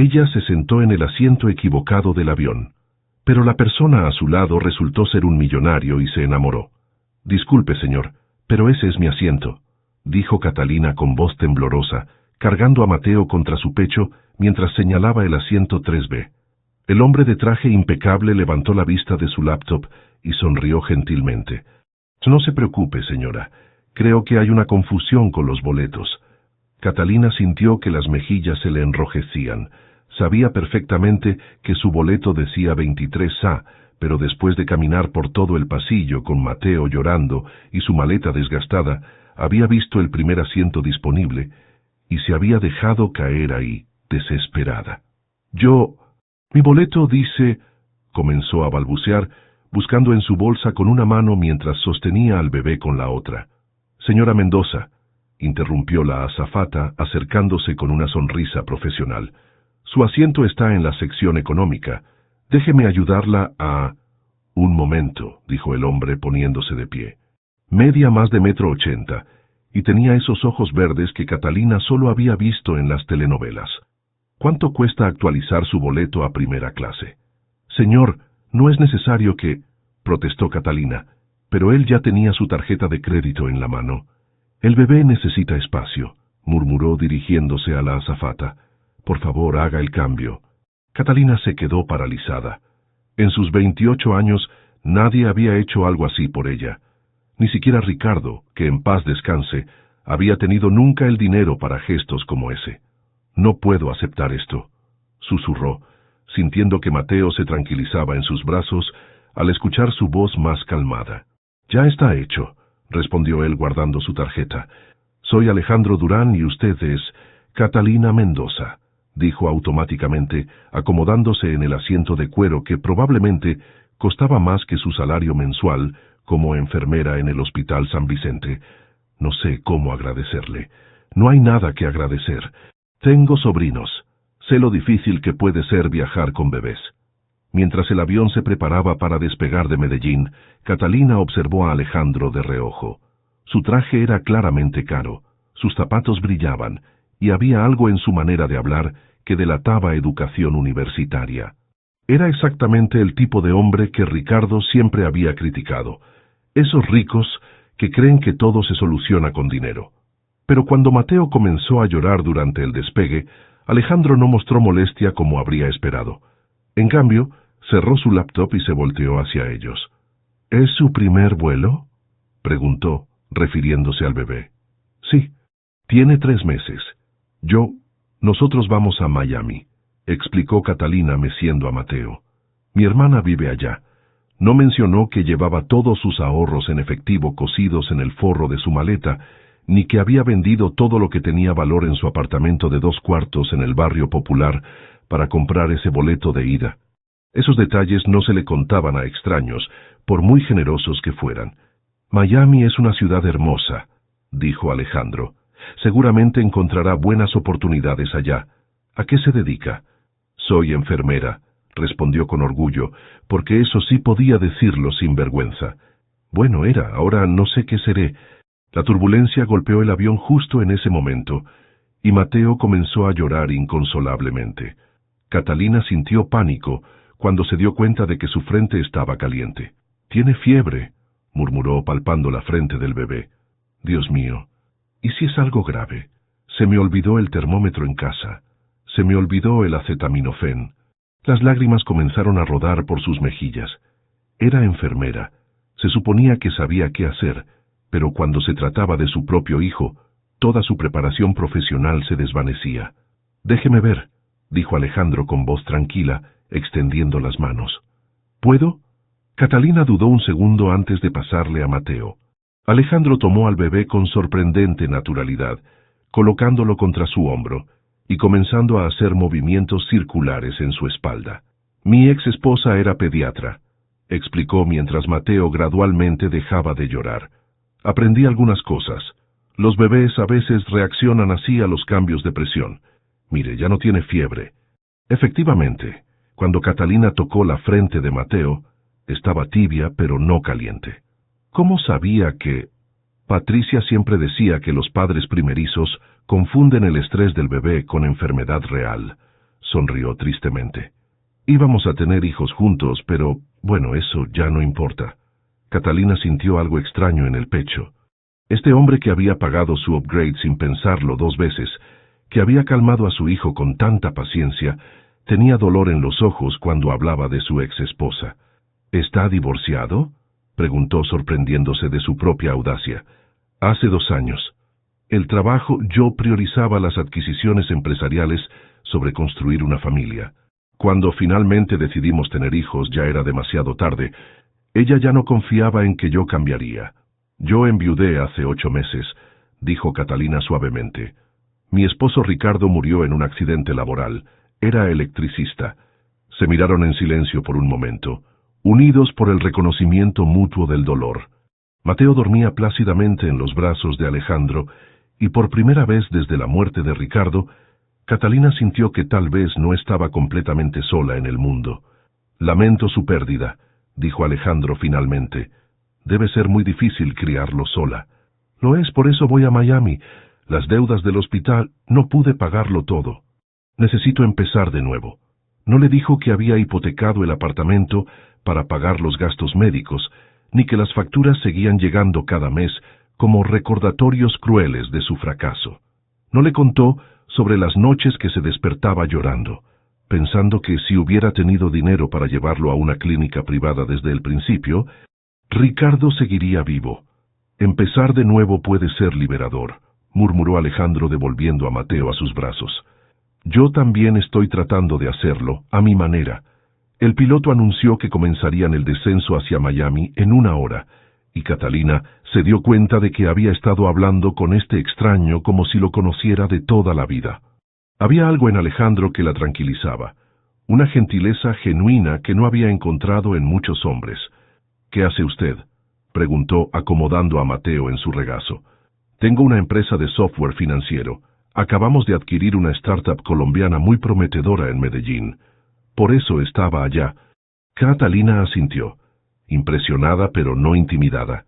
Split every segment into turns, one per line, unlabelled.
Ella se sentó en el asiento equivocado del avión, pero la persona a su lado resultó ser un millonario y se enamoró. «Disculpe, señor, pero ese es mi asiento», dijo Catalina con voz temblorosa, cargando a Mateo contra su pecho mientras señalaba el asiento 3B. El hombre de traje impecable levantó la vista de su laptop y sonrió gentilmente. «No se preocupe, señora. Creo que hay una confusión con los boletos». Catalina sintió que las mejillas se le enrojecían. Sabía perfectamente que su boleto decía 23A, pero después de caminar por todo el pasillo con Mateo llorando y su maleta desgastada, había visto el primer asiento disponible y se había dejado caer ahí, desesperada. Mi boleto dice, comenzó a balbucear, buscando en su bolsa con una mano mientras sostenía al bebé con la otra. Señora Mendoza, interrumpió la azafata acercándose con una sonrisa profesional. Su asiento está en la sección económica. Déjeme ayudarla a... Un momento, dijo el hombre poniéndose de pie. Media más de 1,80 m, y tenía esos ojos verdes que Catalina solo había visto en las telenovelas. ¿Cuánto cuesta actualizar su boleto a primera clase? Señor, no es necesario que... protestó Catalina, pero él ya tenía su tarjeta de crédito en la mano. El bebé necesita espacio, murmuró dirigiéndose a la azafata. Por favor, haga el cambio. Catalina se quedó paralizada. En sus 28 años, nadie había hecho algo así por ella. Ni siquiera Ricardo, que en paz descanse, había tenido nunca el dinero para gestos como ese. «No puedo aceptar esto», susurró, sintiendo que Mateo se tranquilizaba en sus brazos al escuchar su voz más calmada. «Ya está hecho», respondió él guardando su tarjeta. «Soy Alejandro Durán y usted es Catalina Mendoza», dijo automáticamente, acomodándose en el asiento de cuero que probablemente costaba más que su salario mensual como enfermera en el Hospital San Vicente. «No sé cómo agradecerle. No hay nada que agradecer. Tengo sobrinos. Sé lo difícil que puede ser viajar con bebés». Mientras el avión se preparaba para despegar de Medellín, Catalina observó a Alejandro de reojo. Su traje era claramente caro, sus zapatos brillaban, y había algo en su manera de hablar que delataba educación universitaria. Era exactamente el tipo de hombre que Ricardo siempre había criticado, esos ricos que creen que todo se soluciona con dinero. Pero cuando Mateo comenzó a llorar durante el despegue, Alejandro no mostró molestia como habría esperado. En cambio, cerró su laptop y se volteó hacia ellos. «¿Es su primer vuelo?», preguntó, refiriéndose al bebé. «Sí, tiene 3 meses. Nosotros vamos a Miami», explicó Catalina meciendo a Mateo. «Mi hermana vive allá». No mencionó que llevaba todos sus ahorros en efectivo cosidos en el forro de su maleta, ni que había vendido todo lo que tenía valor en su apartamento de 2 cuartos en el barrio popular para comprar ese boleto de ida. Esos detalles no se le contaban a extraños, por muy generosos que fueran. «Miami es una ciudad hermosa», dijo Alejandro. «Seguramente encontrará buenas oportunidades allá. ¿A qué se dedica?» «Soy enfermera», respondió con orgullo, porque eso sí podía decirlo sin vergüenza. «Bueno, ahora no sé qué seré». La turbulencia golpeó el avión justo en ese momento, y Mateo comenzó a llorar inconsolablemente. Catalina sintió pánico cuando se dio cuenta de que su frente estaba caliente. «Tiene fiebre», murmuró palpando la frente del bebé. «Dios mío, ¿y si es algo grave? Se me olvidó el termómetro en casa. Se me olvidó el acetaminofén». Las lágrimas comenzaron a rodar por sus mejillas. Era enfermera. Se suponía que sabía qué hacer, pero cuando se trataba de su propio hijo, toda su preparación profesional se desvanecía. «Déjeme ver», dijo Alejandro con voz tranquila, extendiendo las manos. «¿Puedo?». Catalina dudó un segundo antes de pasarle a Mateo. Alejandro tomó al bebé con sorprendente naturalidad, colocándolo contra su hombro y comenzando a hacer movimientos circulares en su espalda. «Mi ex esposa era pediatra», explicó mientras Mateo gradualmente dejaba de llorar. «Aprendí algunas cosas. Los bebés a veces reaccionan así a los cambios de presión. Mire, ya no tiene fiebre». Efectivamente, cuando Catalina tocó la frente de Mateo, estaba tibia pero no caliente. ¿Cómo sabía que...? Patricia siempre decía que los padres primerizos confunden el estrés del bebé con enfermedad real. sonrió tristemente. Íbamos a tener hijos juntos, pero, bueno, eso ya no importa. Catalina sintió algo extraño en el pecho. Este hombre que había pagado su upgrade sin pensarlo 2 veces, que había calmado a su hijo con tanta paciencia, tenía dolor en los ojos cuando hablaba de su ex esposa. ¿Está divorciado?, preguntó sorprendiéndose de su propia audacia. Hace 2 años. El trabajo, yo priorizaba las adquisiciones empresariales sobre construir una familia. Cuando finalmente decidimos tener hijos ya era demasiado tarde. Ella ya no confiaba en que yo cambiaría. Yo enviudé hace 8 meses, dijo Catalina suavemente. Mi esposo Ricardo murió en un accidente laboral. Era electricista. Se miraron en silencio por un momento, unidos por el reconocimiento mutuo del dolor. Mateo dormía plácidamente en los brazos de Alejandro, y por primera vez desde la muerte de Ricardo, Catalina sintió que tal vez no estaba completamente sola en el mundo. Lamento su pérdida, dijo Alejandro finalmente. Debe ser muy difícil criarlo sola. Lo es, por eso voy a Miami. Las deudas del hospital, no pude pagarlo todo. Necesito empezar de nuevo. No le dijo que había hipotecado el apartamento para pagar los gastos médicos, ni que las facturas seguían llegando cada mes como recordatorios crueles de su fracaso. No le contó sobre las noches que se despertaba llorando, pensando que si hubiera tenido dinero para llevarlo a una clínica privada desde el principio, Ricardo seguiría vivo. Empezar de nuevo puede ser liberador, murmuró Alejandro devolviendo a Mateo a sus brazos. Yo también estoy tratando de hacerlo, a mi manera. El piloto anunció que comenzarían el descenso hacia Miami en 1 hora, y Catalina se dio cuenta de que había estado hablando con este extraño como si lo conociera de toda la vida. Había algo en Alejandro que la tranquilizaba, una gentileza genuina que no había encontrado en muchos hombres. ¿Qué hace usted?, preguntó acomodando a Mateo en su regazo. Tengo una empresa de software financiero. Acabamos de adquirir una startup colombiana muy prometedora en Medellín. Por eso estaba allá. Catalina asintió, impresionada pero no intimidada.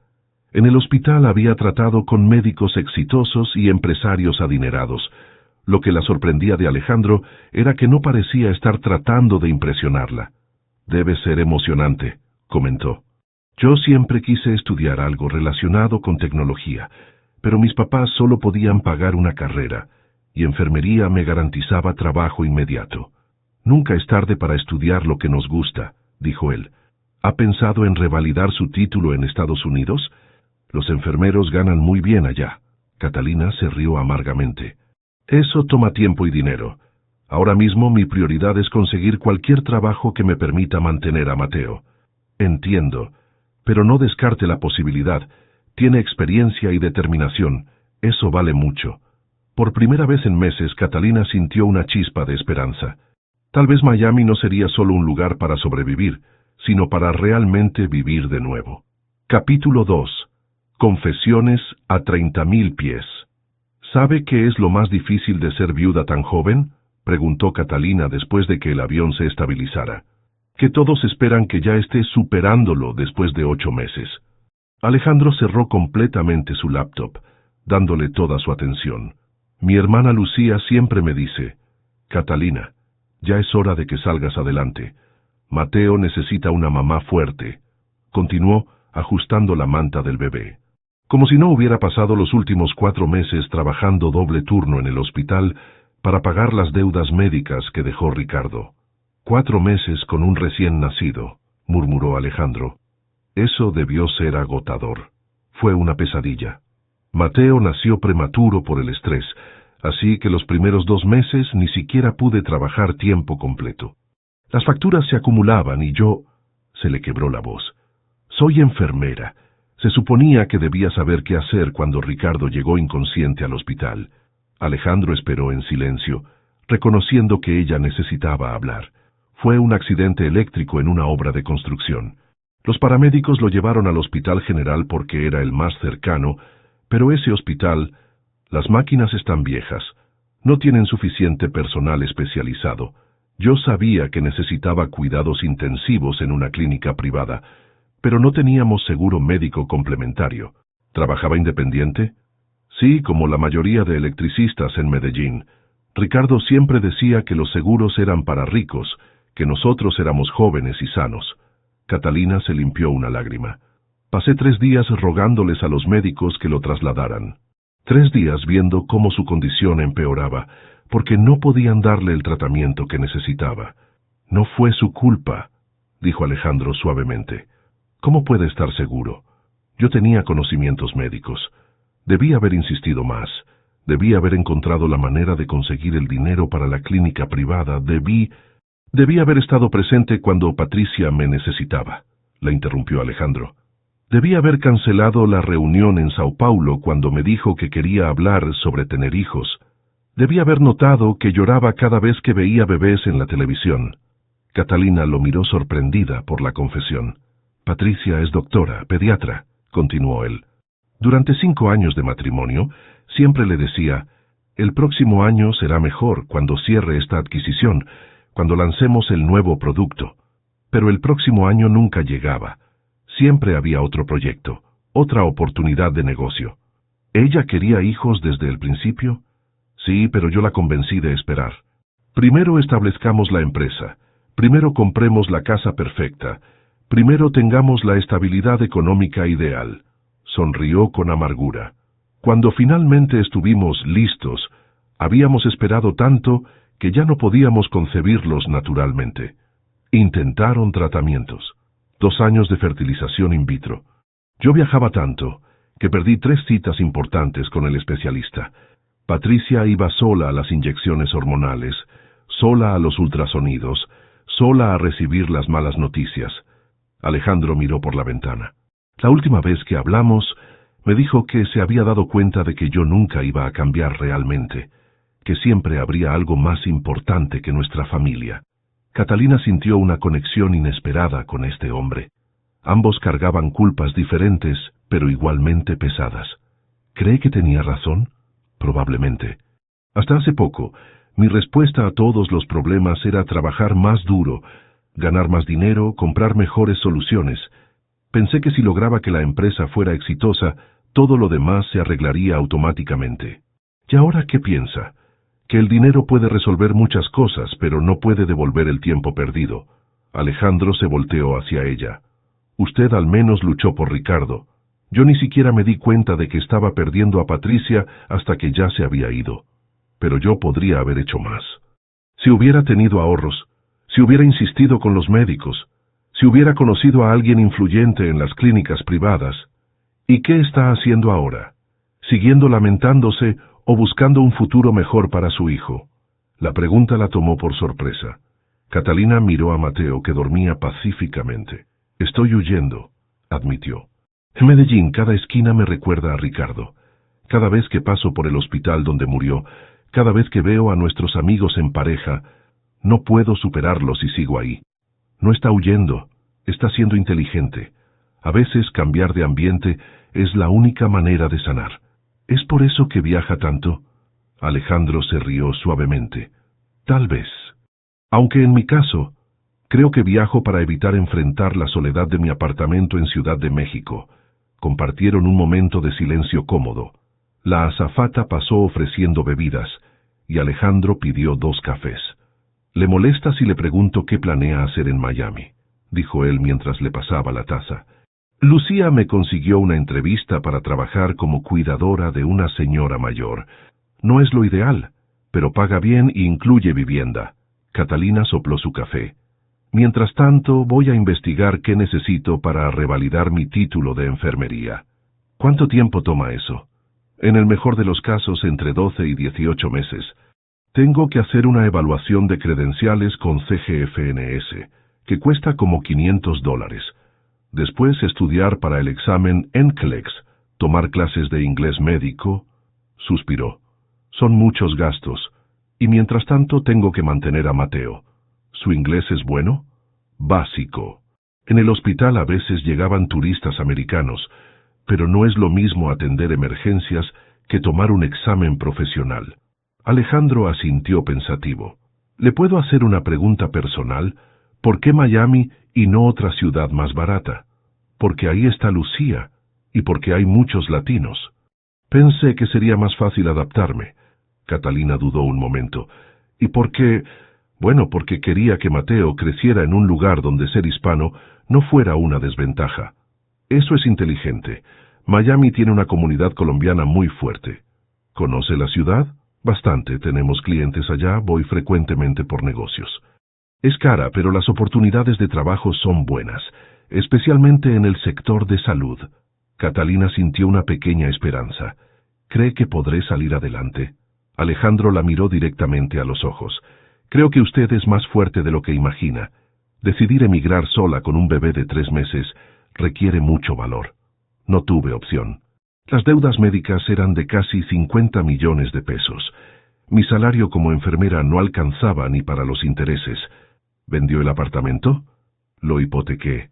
En el hospital había tratado con médicos exitosos y empresarios adinerados. Lo que la sorprendía de Alejandro era que no parecía estar tratando de impresionarla. Debe ser emocionante, comentó. Yo siempre quise estudiar algo relacionado con tecnología, pero mis papás solo podían pagar una carrera, y enfermería me garantizaba trabajo inmediato. Nunca es tarde para estudiar lo que nos gusta, dijo él. ¿Ha pensado en revalidar su título en Estados Unidos? Los enfermeros ganan muy bien allá. Catalina se rió amargamente. Eso toma tiempo y dinero. Ahora mismo mi prioridad es conseguir cualquier trabajo que me permita mantener a Mateo. Entiendo, pero no descarte la posibilidad. Tiene experiencia y determinación. Eso vale mucho. Por primera vez en meses, Catalina sintió una chispa de esperanza. Tal vez Miami no sería solo un lugar para sobrevivir, sino para realmente vivir de nuevo. Capítulo 2. Confesiones a 30.000 pies. ¿Sabe qué es lo más difícil de ser viuda tan joven?, preguntó Catalina después de que el avión se estabilizara. Que todos esperan que ya esté superándolo después de 8 meses. Alejandro cerró completamente su laptop, dándole toda su atención. Mi hermana Lucía siempre me dice, Catalina, ya es hora de que salgas adelante. Mateo necesita una mamá fuerte. Continuó, ajustando la manta del bebé. Como si no hubiera pasado los últimos 4 meses trabajando doble turno en el hospital para pagar las deudas médicas que dejó Ricardo. 4 meses con un recién nacido, murmuró Alejandro. Eso debió ser agotador. Fue una pesadilla. Mateo nació prematuro por el estrés, así que los primeros 2 meses ni siquiera pude trabajar tiempo completo. Las facturas se acumulaban y yo... Se le quebró la voz. Soy enfermera. Se suponía que debía saber qué hacer cuando Ricardo llegó inconsciente al hospital. Alejandro esperó en silencio, reconociendo que ella necesitaba hablar. Fue un accidente eléctrico en una obra de construcción. Los paramédicos lo llevaron al Hospital General porque era el más cercano, pero ese hospital, las máquinas están viejas, no tienen suficiente personal especializado. Yo sabía que necesitaba cuidados intensivos en una clínica privada, pero no teníamos seguro médico complementario. ¿Trabajaba independiente? Sí, como la mayoría de electricistas en Medellín. Ricardo siempre decía que los seguros eran para ricos, que nosotros éramos jóvenes y sanos. Catalina se limpió una lágrima. Pasé 3 días rogándoles a los médicos que lo trasladaran. 3 días viendo cómo su condición empeoraba, porque no podían darle el tratamiento que necesitaba. No fue su culpa, dijo Alejandro suavemente. ¿Cómo puede estar seguro? Yo tenía conocimientos médicos. Debí haber insistido más. Debí haber encontrado la manera de conseguir el dinero para la clínica privada. Debí haber estado presente cuando Patricia me necesitaba, la interrumpió Alejandro. Debí haber cancelado la reunión en Sao Paulo cuando me dijo que quería hablar sobre tener hijos. Debí haber notado que lloraba cada vez que veía bebés en la televisión. Catalina lo miró sorprendida por la confesión. Patricia es doctora, pediatra, continuó él. Durante 5 años de matrimonio, siempre le decía, el próximo año será mejor cuando cierre esta adquisición, cuando lancemos el nuevo producto. Pero el próximo año nunca llegaba. Siempre había otro proyecto, otra oportunidad de negocio. ¿Ella quería hijos desde el principio? Sí, pero yo la convencí de esperar. Primero establezcamos la empresa, primero compremos la casa perfecta, primero tengamos la estabilidad económica ideal. Sonrió con amargura. Cuando finalmente estuvimos listos, habíamos esperado tanto que ya no podíamos concebirlos naturalmente. Intentaron tratamientos. 2 años de fertilización in vitro. Yo viajaba tanto que perdí 3 citas importantes con el especialista. Patricia iba sola a las inyecciones hormonales, sola a los ultrasonidos, sola a recibir las malas noticias. Alejandro miró por la ventana. La última vez que hablamos, me dijo que se había dado cuenta de que yo nunca iba a cambiar realmente, que siempre habría algo más importante que nuestra familia. Catalina sintió una conexión inesperada con este hombre. Ambos cargaban culpas diferentes, pero igualmente pesadas. ¿Cree que tenía razón? Probablemente. Hasta hace poco, mi respuesta a todos los problemas era trabajar más duro, ganar más dinero, comprar mejores soluciones. Pensé que si lograba que la empresa fuera exitosa, todo lo demás se arreglaría automáticamente. ¿Y ahora qué piensa? Que el dinero puede resolver muchas cosas, pero no puede devolver el tiempo perdido. Alejandro se volteó hacia ella. Usted al menos luchó por Ricardo. Yo ni siquiera me di cuenta de que estaba perdiendo a Patricia hasta que ya se había ido. Pero yo podría haber hecho más. Si hubiera tenido ahorros, si hubiera insistido con los médicos, si hubiera conocido a alguien influyente en las clínicas privadas. ¿Y qué está haciendo ahora? ¿Siguiendo lamentándose o buscando un futuro mejor para su hijo? La pregunta la tomó por sorpresa. Catalina miró a Mateo, que dormía pacíficamente. Estoy huyendo, admitió. En Medellín cada esquina me recuerda a Ricardo. Cada vez que paso por el hospital donde murió, cada vez que veo a nuestros amigos en pareja, no puedo superarlos y sigo ahí. No está huyendo, está siendo inteligente. A veces cambiar de ambiente es la única manera de sanar. ¿Es por eso que viaja tanto? Alejandro se rió suavemente. Tal vez. Aunque en mi caso, creo que viajo para evitar enfrentar la soledad de mi apartamento en Ciudad de México. Compartieron un momento de silencio cómodo. La azafata pasó ofreciendo bebidas, y Alejandro pidió 2 cafés. «¿Le molesta si le pregunto qué planea hacer en Miami?», dijo él mientras le pasaba la taza. «Lucía me consiguió una entrevista para trabajar como cuidadora de una señora mayor. No es lo ideal, pero paga bien y incluye vivienda». Catalina sopló su café. «Mientras tanto, voy a investigar qué necesito para revalidar mi título de enfermería». «¿Cuánto tiempo toma eso?». «En el mejor de los casos, entre 12 y 18 meses. Tengo que hacer una evaluación de credenciales con CGFNS, que cuesta como $500. Después estudiar para el examen NCLEX, tomar clases de inglés médico». Suspiró. «Son muchos gastos, y mientras tanto tengo que mantener a Mateo». «¿Su inglés es bueno?». «Básico. En el hospital a veces llegaban turistas americanos, pero no es lo mismo atender emergencias que tomar un examen profesional». Alejandro asintió pensativo. «¿Le puedo hacer una pregunta personal? ¿Por qué Miami y no otra ciudad más barata?». «Porque ahí está Lucía, y porque hay muchos latinos. Pensé que sería más fácil adaptarme. Catalina dudó un momento. ¿Y por qué? Bueno, porque quería que Mateo creciera en un lugar donde ser hispano no fuera una desventaja. Eso es inteligente. Miami tiene una comunidad colombiana muy fuerte. ¿Conoce la ciudad? Bastante, tenemos clientes allá, voy frecuentemente por negocios. Es cara, pero las oportunidades de trabajo son buenas, especialmente en el sector de salud. Catalina sintió una pequeña esperanza. ¿Cree que podré salir adelante? Alejandro la miró directamente a los ojos. Creo que usted es más fuerte de lo que imagina. Decidir emigrar sola con un bebé de 3 meses requiere mucho valor. No tuve opción. Las deudas médicas eran de casi 50 millones de pesos. Mi salario como enfermera no alcanzaba ni para los intereses. ¿Vendió el apartamento? Lo hipotequé.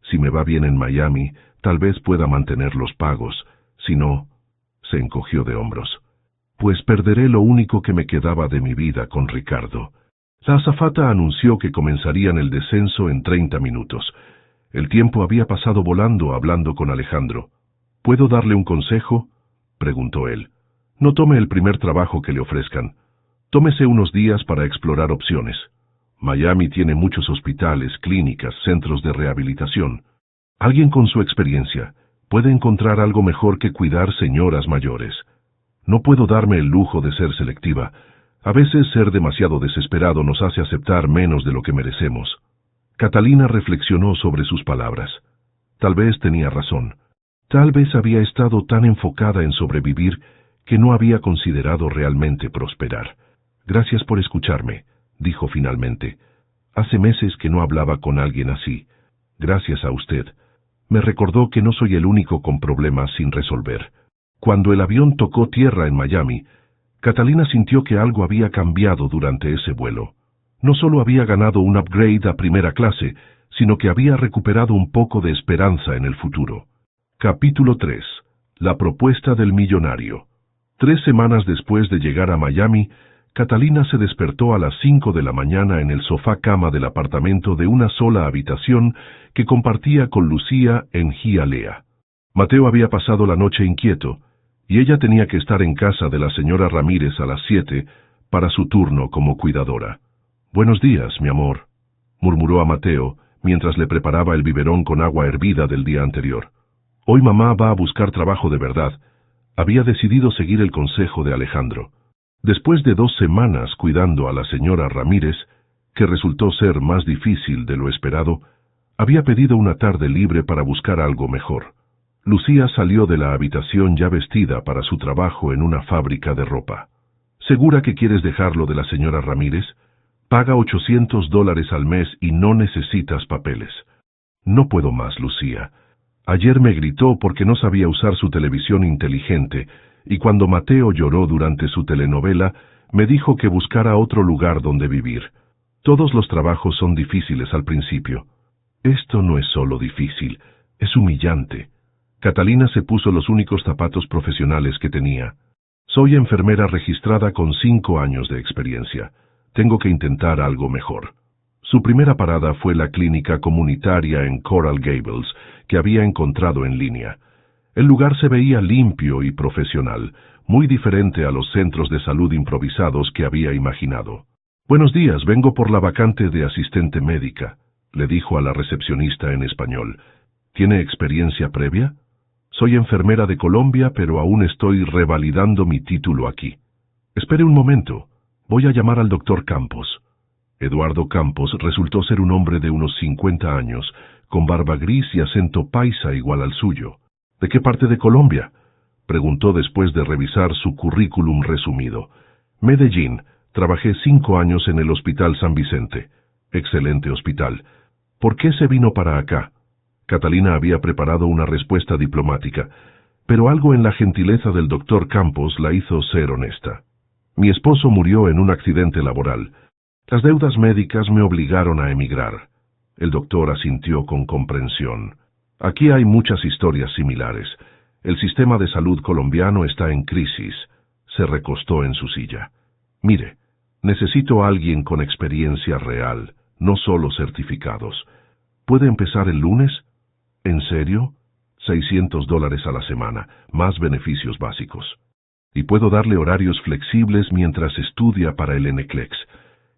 Si me va bien en Miami, tal vez pueda mantener los pagos. Si no, se encogió de hombros. Pues perderé lo único que me quedaba de mi vida con Ricardo. La azafata anunció que comenzarían el descenso en 30 minutos. El tiempo había pasado volando hablando con Alejandro. ¿Puedo darle un consejo?, preguntó él. No tome el primer trabajo que le ofrezcan. Tómese unos días para explorar opciones. Miami tiene muchos hospitales, clínicas, centros de rehabilitación. Alguien con su experiencia puede encontrar algo mejor que cuidar señoras mayores. No puedo darme el lujo de ser selectiva. A veces ser demasiado desesperado nos hace aceptar menos de lo que merecemos. Catalina reflexionó sobre sus palabras. Tal vez tenía razón. Tal vez había estado tan enfocada en sobrevivir que no había considerado realmente prosperar. Gracias por escucharme, dijo finalmente. Hace meses que no hablaba con alguien así. Gracias a usted. Me recordó que no soy el único con problemas sin resolver. Cuando el avión tocó tierra en Miami, Catalina sintió que algo había cambiado durante ese vuelo. No solo había ganado un upgrade a primera clase, sino que había recuperado un poco de esperanza en el futuro. Capítulo 3. La propuesta del millonario. 3 semanas después de llegar a Miami, Catalina se despertó a las 5 de la mañana en el sofá-cama del apartamento de una sola habitación que compartía con Lucía en Hialeah. Mateo había pasado la noche inquieto, y ella tenía que estar en casa de la señora Ramírez a las 7 para su turno como cuidadora. «Buenos días, mi amor», murmuró a Mateo mientras le preparaba el biberón con agua hervida del día anterior. Hoy mamá va a buscar trabajo de verdad. Había decidido seguir el consejo de Alejandro. Después de 2 semanas cuidando a la señora Ramírez, que resultó ser más difícil de lo esperado, había pedido una tarde libre para buscar algo mejor. Lucía salió de la habitación ya vestida para su trabajo en una fábrica de ropa. ¿Segura que quieres dejarlo de la señora Ramírez? Paga $800 al mes y no necesitas papeles. No puedo más, Lucía. Ayer me gritó porque no sabía usar su televisión inteligente, y cuando Mateo lloró durante su telenovela, me dijo que buscara otro lugar donde vivir. Todos los trabajos son difíciles al principio. Esto no es solo difícil, es humillante. Catalina se puso los únicos zapatos profesionales que tenía. Soy enfermera registrada con 5 años de experiencia. Tengo que intentar algo mejor. Su primera parada fue la clínica comunitaria en Coral Gables, que había encontrado en línea. El lugar se veía limpio y profesional, muy diferente a los centros de salud improvisados que había imaginado. «Buenos días, vengo por la vacante de asistente médica», le dijo a la recepcionista en español. «¿Tiene experiencia previa?» «Soy enfermera de Colombia, pero aún estoy revalidando mi título aquí». «Espere un momento, voy a llamar al doctor Campos». Eduardo Campos resultó ser un hombre de unos 50 años, con barba gris y acento paisa igual al suyo. «¿De qué parte de Colombia?», preguntó después de revisar su currículum resumido. «Medellín. Trabajé 5 años en el Hospital San Vicente». «Excelente hospital. ¿Por qué se vino para acá?». Catalina había preparado una respuesta diplomática, pero algo en la gentileza del doctor Campos la hizo ser honesta. «Mi esposo murió en un accidente laboral. Las deudas médicas me obligaron a emigrar». El doctor asintió con comprensión. «Aquí hay muchas historias similares. El sistema de salud colombiano está en crisis». Se recostó en su silla. «Mire, necesito a alguien con experiencia real, no solo certificados. ¿Puede empezar el lunes?» «¿En serio? $600 a la semana, más beneficios básicos». Y puedo darle horarios flexibles mientras estudia para el NCLEX.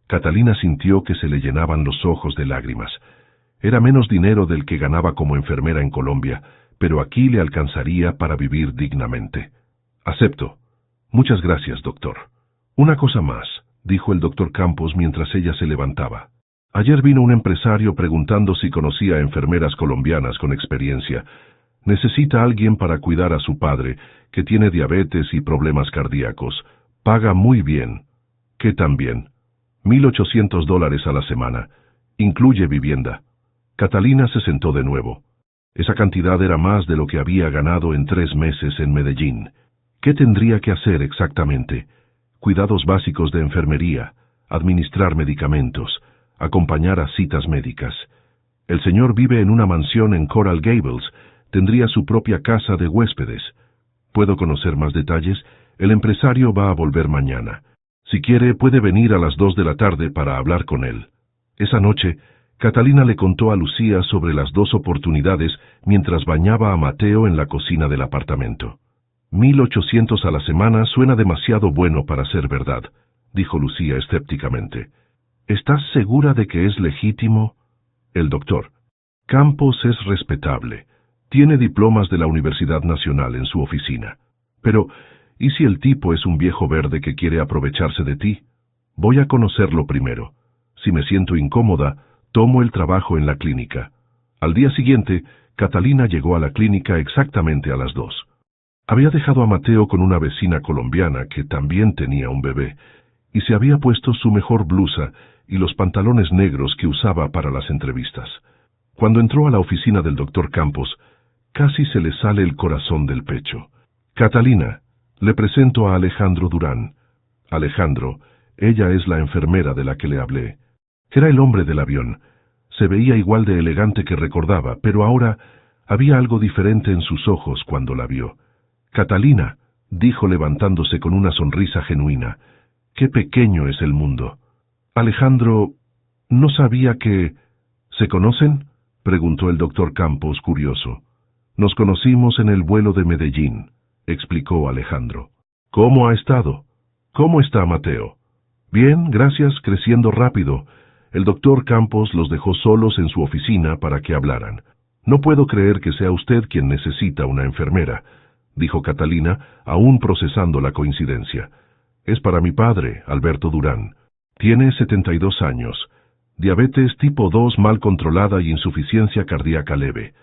Catalina sintió que se le llenaban los ojos de lágrimas. Era menos dinero del que ganaba como enfermera en Colombia, pero aquí le alcanzaría para vivir dignamente. Acepto. Muchas gracias, doctor. Una cosa más, dijo el doctor Campos mientras ella se levantaba. Ayer vino un empresario preguntando si conocía enfermeras colombianas con experiencia. Necesita a alguien para cuidar a su padre, que tiene diabetes y problemas cardíacos. Paga muy bien. ¿Qué tan bien? $1,800 a la semana. Incluye vivienda. Catalina se sentó de nuevo. Esa cantidad era más de lo que había ganado en 3 meses en Medellín. ¿Qué tendría que hacer exactamente? Cuidados básicos de enfermería, administrar medicamentos, acompañar a citas médicas. El señor vive en una mansión en Coral Gables. Tendría su propia casa de huéspedes. ¿Puedo conocer más detalles? El empresario va a volver mañana. Si quiere, puede venir a las 2 de la tarde para hablar con él. Esa noche, Catalina le contó a Lucía sobre las 2 oportunidades mientras bañaba a Mateo en la cocina del apartamento. 1,800 a la semana suena demasiado bueno para ser verdad, dijo Lucía escépticamente. ¿Estás segura de que es legítimo? El doctor. Campos es respetable. Tiene diplomas de la Universidad Nacional en su oficina. Pero, ¿y si el tipo es un viejo verde que quiere aprovecharse de ti? Voy a conocerlo primero. Si me siento incómoda, tomo el trabajo en la clínica. Al día siguiente, Catalina llegó a la clínica exactamente a las 2. Había dejado a Mateo con una vecina colombiana que también tenía un bebé, y se había puesto su mejor blusa y los pantalones negros que usaba para las entrevistas. Cuando entró a la oficina del doctor Campos, casi se le sale el corazón del pecho. Catalina, le presento a Alejandro Durán. Alejandro, ella es la enfermera de la que le hablé. Era el hombre del avión. Se veía igual de elegante que recordaba, pero ahora había algo diferente en sus ojos cuando la vio. Catalina, dijo levantándose con una sonrisa genuina, qué pequeño es el mundo. Alejandro, no sabía que... ¿Se conocen? Preguntó el doctor Campos, curioso. Nos conocimos en el vuelo de Medellín, explicó Alejandro. ¿Cómo ha estado? ¿Cómo está Mateo? Bien, gracias, creciendo rápido. El doctor Campos los dejó solos en su oficina para que hablaran. No puedo creer que sea usted quien necesita una enfermera, dijo Catalina, aún procesando la coincidencia. Es para mi padre, Alberto Durán. Tiene 72 años. Diabetes tipo 2 mal controlada y insuficiencia cardíaca leve.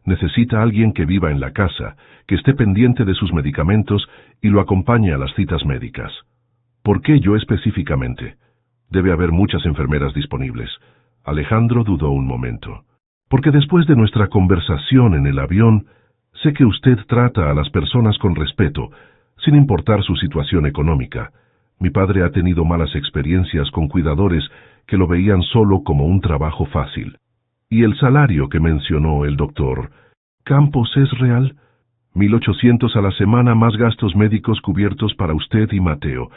Necesita a alguien que viva en la casa, que esté pendiente de sus medicamentos y lo acompañe a las citas médicas. ¿Por qué yo específicamente? Debe haber muchas enfermeras disponibles. Alejandro dudó un momento. Porque después de nuestra conversación en el avión, sé que usted trata a las personas con respeto, sin importar su situación económica. Mi padre ha tenido malas experiencias con cuidadores que lo veían solo como un trabajo fácil. ¿Y el salario que mencionó el doctor Campos es real? 1,800 a la semana más gastos médicos cubiertos para usted y Mateo.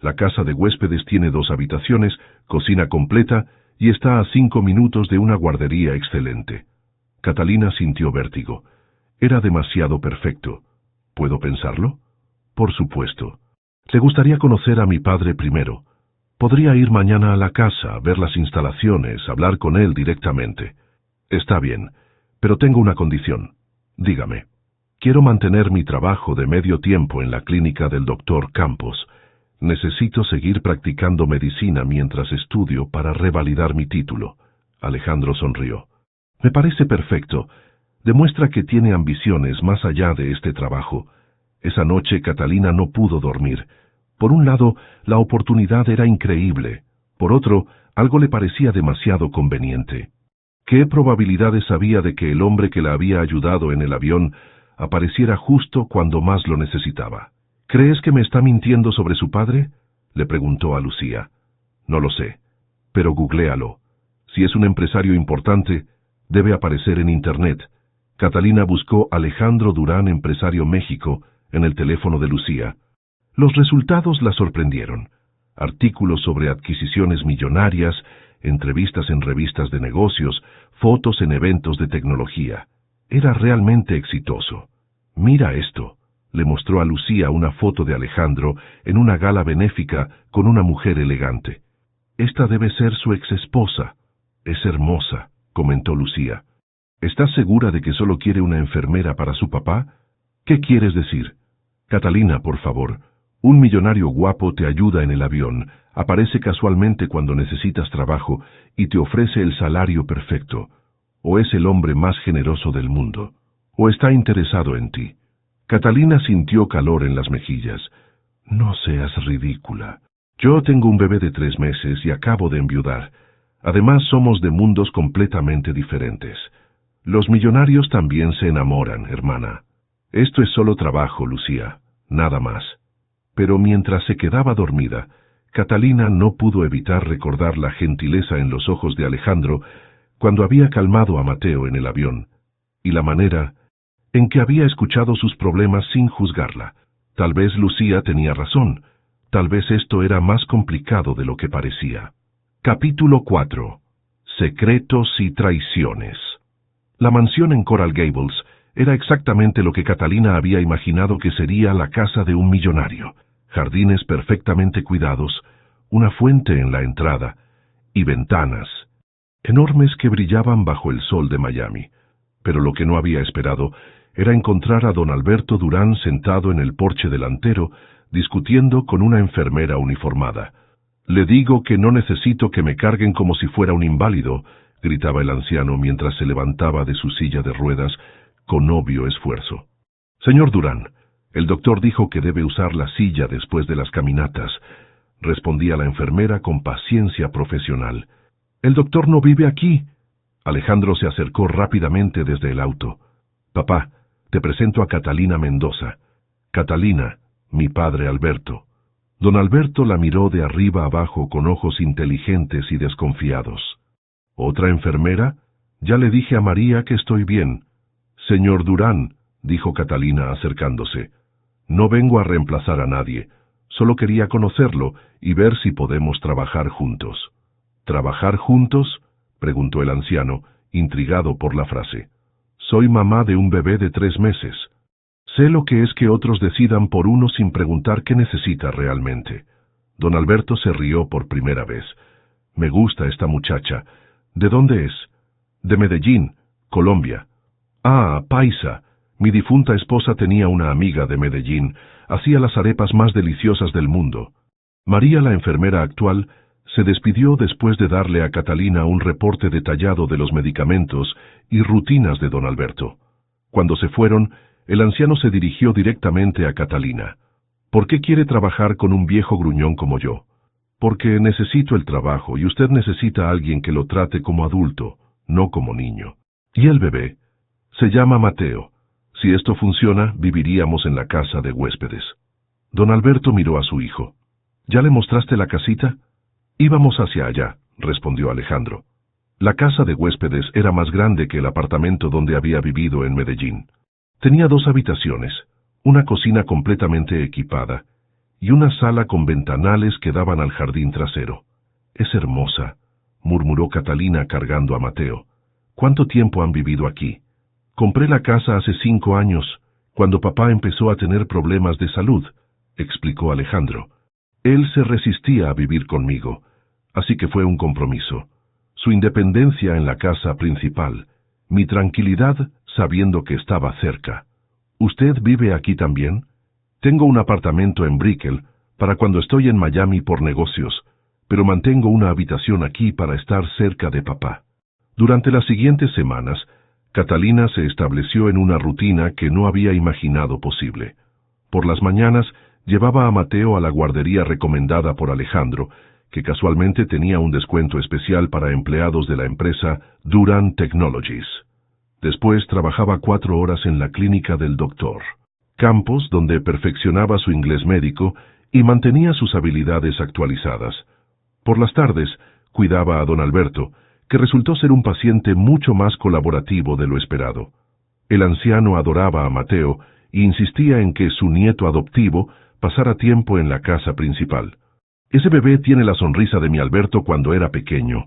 La casa de huéspedes tiene 2 habitaciones, cocina completa y está a 5 minutos de una guardería excelente. Catalina sintió vértigo. Era demasiado perfecto. ¿Puedo pensarlo? Por supuesto. Le gustaría conocer a mi padre primero. Podría ir mañana a la casa, ver las instalaciones, hablar con él directamente. Está bien, pero tengo una condición. Dígame. Quiero mantener mi trabajo de medio tiempo en la clínica del doctor Campos. Necesito seguir practicando medicina mientras estudio para revalidar mi título. Alejandro sonrió. Me parece perfecto. Demuestra que tiene ambiciones más allá de este trabajo. Esa noche Catalina no pudo dormir. Por un lado, la oportunidad era increíble. Por otro, algo le parecía demasiado conveniente. ¿Qué probabilidades había de que el hombre que la había ayudado en el avión apareciera justo cuando más lo necesitaba? ¿Crees que me está mintiendo sobre su padre? Le preguntó a Lucía. No lo sé, pero googléalo. Si es un empresario importante, debe aparecer en Internet. Catalina buscó Alejandro Durán, empresario México, en el teléfono de Lucía. Los resultados la sorprendieron. Artículos sobre adquisiciones millonarias, entrevistas en revistas de negocios, fotos en eventos de tecnología. Era realmente exitoso. Mira esto, Le mostró a Lucía una foto de Alejandro en una gala benéfica con una mujer elegante. Esta debe ser su exesposa. Es hermosa, comentó Lucía. ¿Estás segura de que solo quiere una enfermera para su papá? ¿Qué quieres decir? Catalina, por favor. Un millonario guapo te ayuda en el avión, aparece casualmente cuando necesitas trabajo y te ofrece el salario perfecto. O es el hombre más generoso del mundo, o está interesado en ti. Catalina sintió calor en las mejillas. No seas ridícula. Yo tengo un bebé de 3 meses y acabo de enviudar. Además, somos de mundos completamente diferentes. Los millonarios también se enamoran, hermana. Esto es solo trabajo, Lucía, nada más. Pero mientras se quedaba dormida, Catalina no pudo evitar recordar la gentileza en los ojos de Alejandro cuando había calmado a Mateo en el avión, y la manera en que había escuchado sus problemas sin juzgarla. Tal vez Lucía tenía razón, tal vez esto era más complicado de lo que parecía. Capítulo 4. Secretos y traiciones. La mansión en Coral Gables era exactamente lo que Catalina había imaginado que sería la casa de un millonario. Jardines perfectamente cuidados, una fuente en la entrada, y ventanas enormes que brillaban bajo el sol de Miami. Pero lo que no había esperado era encontrar a don Alberto Durán sentado en el porche delantero, discutiendo con una enfermera uniformada. «Le digo que no necesito que me carguen como si fuera un inválido», gritaba el anciano mientras se levantaba de su silla de ruedas con obvio esfuerzo. «Señor Durán, el doctor dijo que debe usar la silla después de las caminatas», respondía la enfermera con paciencia profesional. «El doctor no vive aquí». Alejandro se acercó rápidamente desde el auto. «Papá, te presento a Catalina Mendoza. Catalina, mi padre Alberto». Don Alberto la miró de arriba abajo con ojos inteligentes y desconfiados. «¿Otra enfermera? Ya le dije a María que estoy bien». «Señor Durán», dijo Catalina acercándose, «no vengo a reemplazar a nadie. Solo quería conocerlo y ver si podemos trabajar juntos». «¿Trabajar juntos?», preguntó el anciano, intrigado por la frase. «Soy mamá de un bebé de 3 meses. Sé lo que es que otros decidan por uno sin preguntar qué necesita realmente». Don Alberto se rió por primera vez. «Me gusta esta muchacha. ¿De dónde es?» «De Medellín, Colombia». «Ah, paisa. Mi difunta esposa tenía una amiga de Medellín. Hacía las arepas más deliciosas del mundo». María, la enfermera actual, se despidió después de darle a Catalina un reporte detallado de los medicamentos y rutinas de don Alberto. Cuando se fueron, el anciano se dirigió directamente a Catalina. «¿Por qué quiere trabajar con un viejo gruñón como yo?» «Porque necesito el trabajo y usted necesita a alguien que lo trate como adulto, no como niño». «¿Y el bebé?» «Se llama Mateo. Si esto funciona, viviríamos en la casa de huéspedes». Don Alberto miró a su hijo. «¿Ya le mostraste la casita?» «Íbamos hacia allá», respondió Alejandro. La casa de huéspedes era más grande que el apartamento donde había vivido en Medellín. Tenía 2 habitaciones, una cocina completamente equipada y una sala con ventanales que daban al jardín trasero. «Es hermosa», murmuró Catalina cargando a Mateo. «¿Cuánto tiempo han vivido aquí?» «Compré la casa hace 5 años, cuando papá empezó a tener problemas de salud», explicó Alejandro. «Él se resistía a vivir conmigo, así que fue un compromiso. Su independencia en la casa principal, mi tranquilidad sabiendo que estaba cerca». «¿Usted vive aquí también?» «Tengo un apartamento en Brickell para cuando estoy en Miami por negocios, pero mantengo una habitación aquí para estar cerca de papá». Durante las siguientes semanas, Catalina se estableció en una rutina que no había imaginado posible. Por las mañanas, llevaba a Mateo a la guardería recomendada por Alejandro, que casualmente tenía un descuento especial para empleados de la empresa Durán Technologies. Después trabajaba 4 horas en la clínica del doctor Campos, donde perfeccionaba su inglés médico y mantenía sus habilidades actualizadas. Por las tardes, cuidaba a don Alberto, que resultó ser un paciente mucho más colaborativo de lo esperado. El anciano adoraba a Mateo e insistía en que su nieto adoptivo pasara tiempo en la casa principal. «Ese bebé tiene la sonrisa de mi Alberto cuando era pequeño»,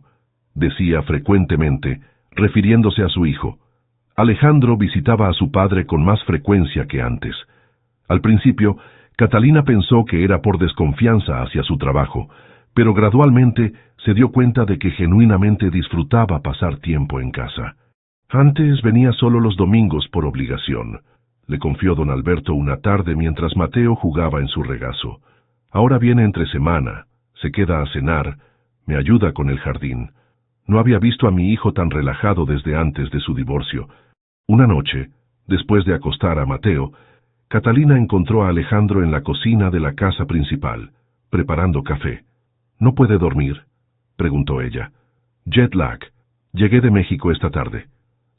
decía frecuentemente, refiriéndose a su hijo. Alejandro visitaba a su padre con más frecuencia que antes. Al principio, Catalina pensó que era por desconfianza hacia su trabajo, pero gradualmente se dio cuenta de que genuinamente disfrutaba pasar tiempo en casa. Antes venía solo los domingos por obligación. Le confió don Alberto una tarde mientras Mateo jugaba en su regazo. Ahora viene entre semana, se queda a cenar, me ayuda con el jardín. No había visto a mi hijo tan relajado desde antes de su divorcio. Una noche, después de acostar a Mateo, Catalina encontró a Alejandro en la cocina de la casa principal, preparando café. ¿No puede dormir?, preguntó ella. Jet lag. Llegué de México esta tarde.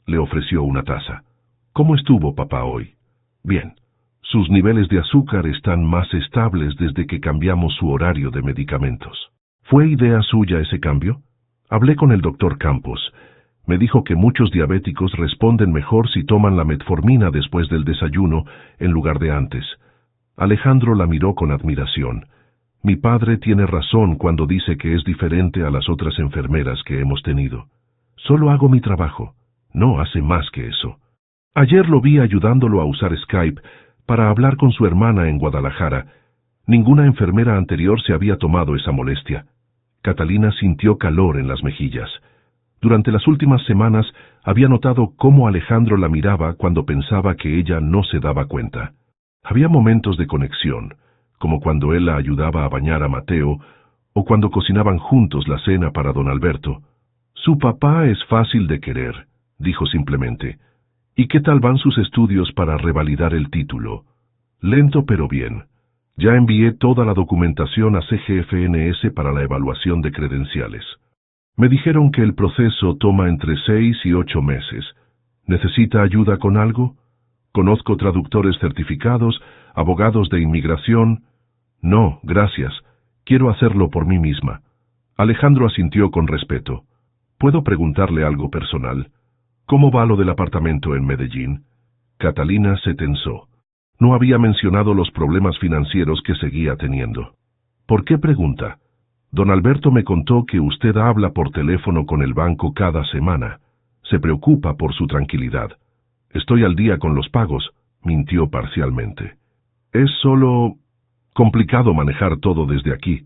Le ofreció una taza. ¿Cómo estuvo papá hoy? Bien. Sus niveles de azúcar están más estables desde que cambiamos su horario de medicamentos. ¿Fue idea suya ese cambio? Hablé con el doctor Campos. Me dijo que muchos diabéticos responden mejor si toman la metformina después del desayuno en lugar de antes. Alejandro la miró con admiración. Mi padre tiene razón cuando dice que es diferente a las otras enfermeras que hemos tenido. Solo hago mi trabajo. No hace más que eso. Ayer lo vi ayudándolo a usar Skype para hablar con su hermana en Guadalajara. Ninguna enfermera anterior se había tomado esa molestia. Catalina sintió calor en las mejillas. Durante las últimas semanas había notado cómo Alejandro la miraba cuando pensaba que ella no se daba cuenta. Había momentos de conexión, como cuando él la ayudaba a bañar a Mateo, o cuando cocinaban juntos la cena para don Alberto. Su papá es fácil de querer, dijo simplemente. ¿Y qué tal van sus estudios para revalidar el título? Lento pero bien. Ya envié toda la documentación a CGFNS para la evaluación de credenciales. Me dijeron que el proceso toma entre 6 y 8 meses. ¿Necesita ayuda con algo? Conozco traductores certificados, abogados de inmigración. No, gracias. Quiero hacerlo por mí misma. Alejandro asintió con respeto. ¿Puedo preguntarle algo personal? ¿Cómo va lo del apartamento en Medellín? Catalina se tensó. No había mencionado los problemas financieros que seguía teniendo. ¿Por qué pregunta? Don Alberto me contó que usted habla por teléfono con el banco cada semana. Se preocupa por su tranquilidad. Estoy al día con los pagos, mintió parcialmente. Es solo complicado manejar todo desde aquí.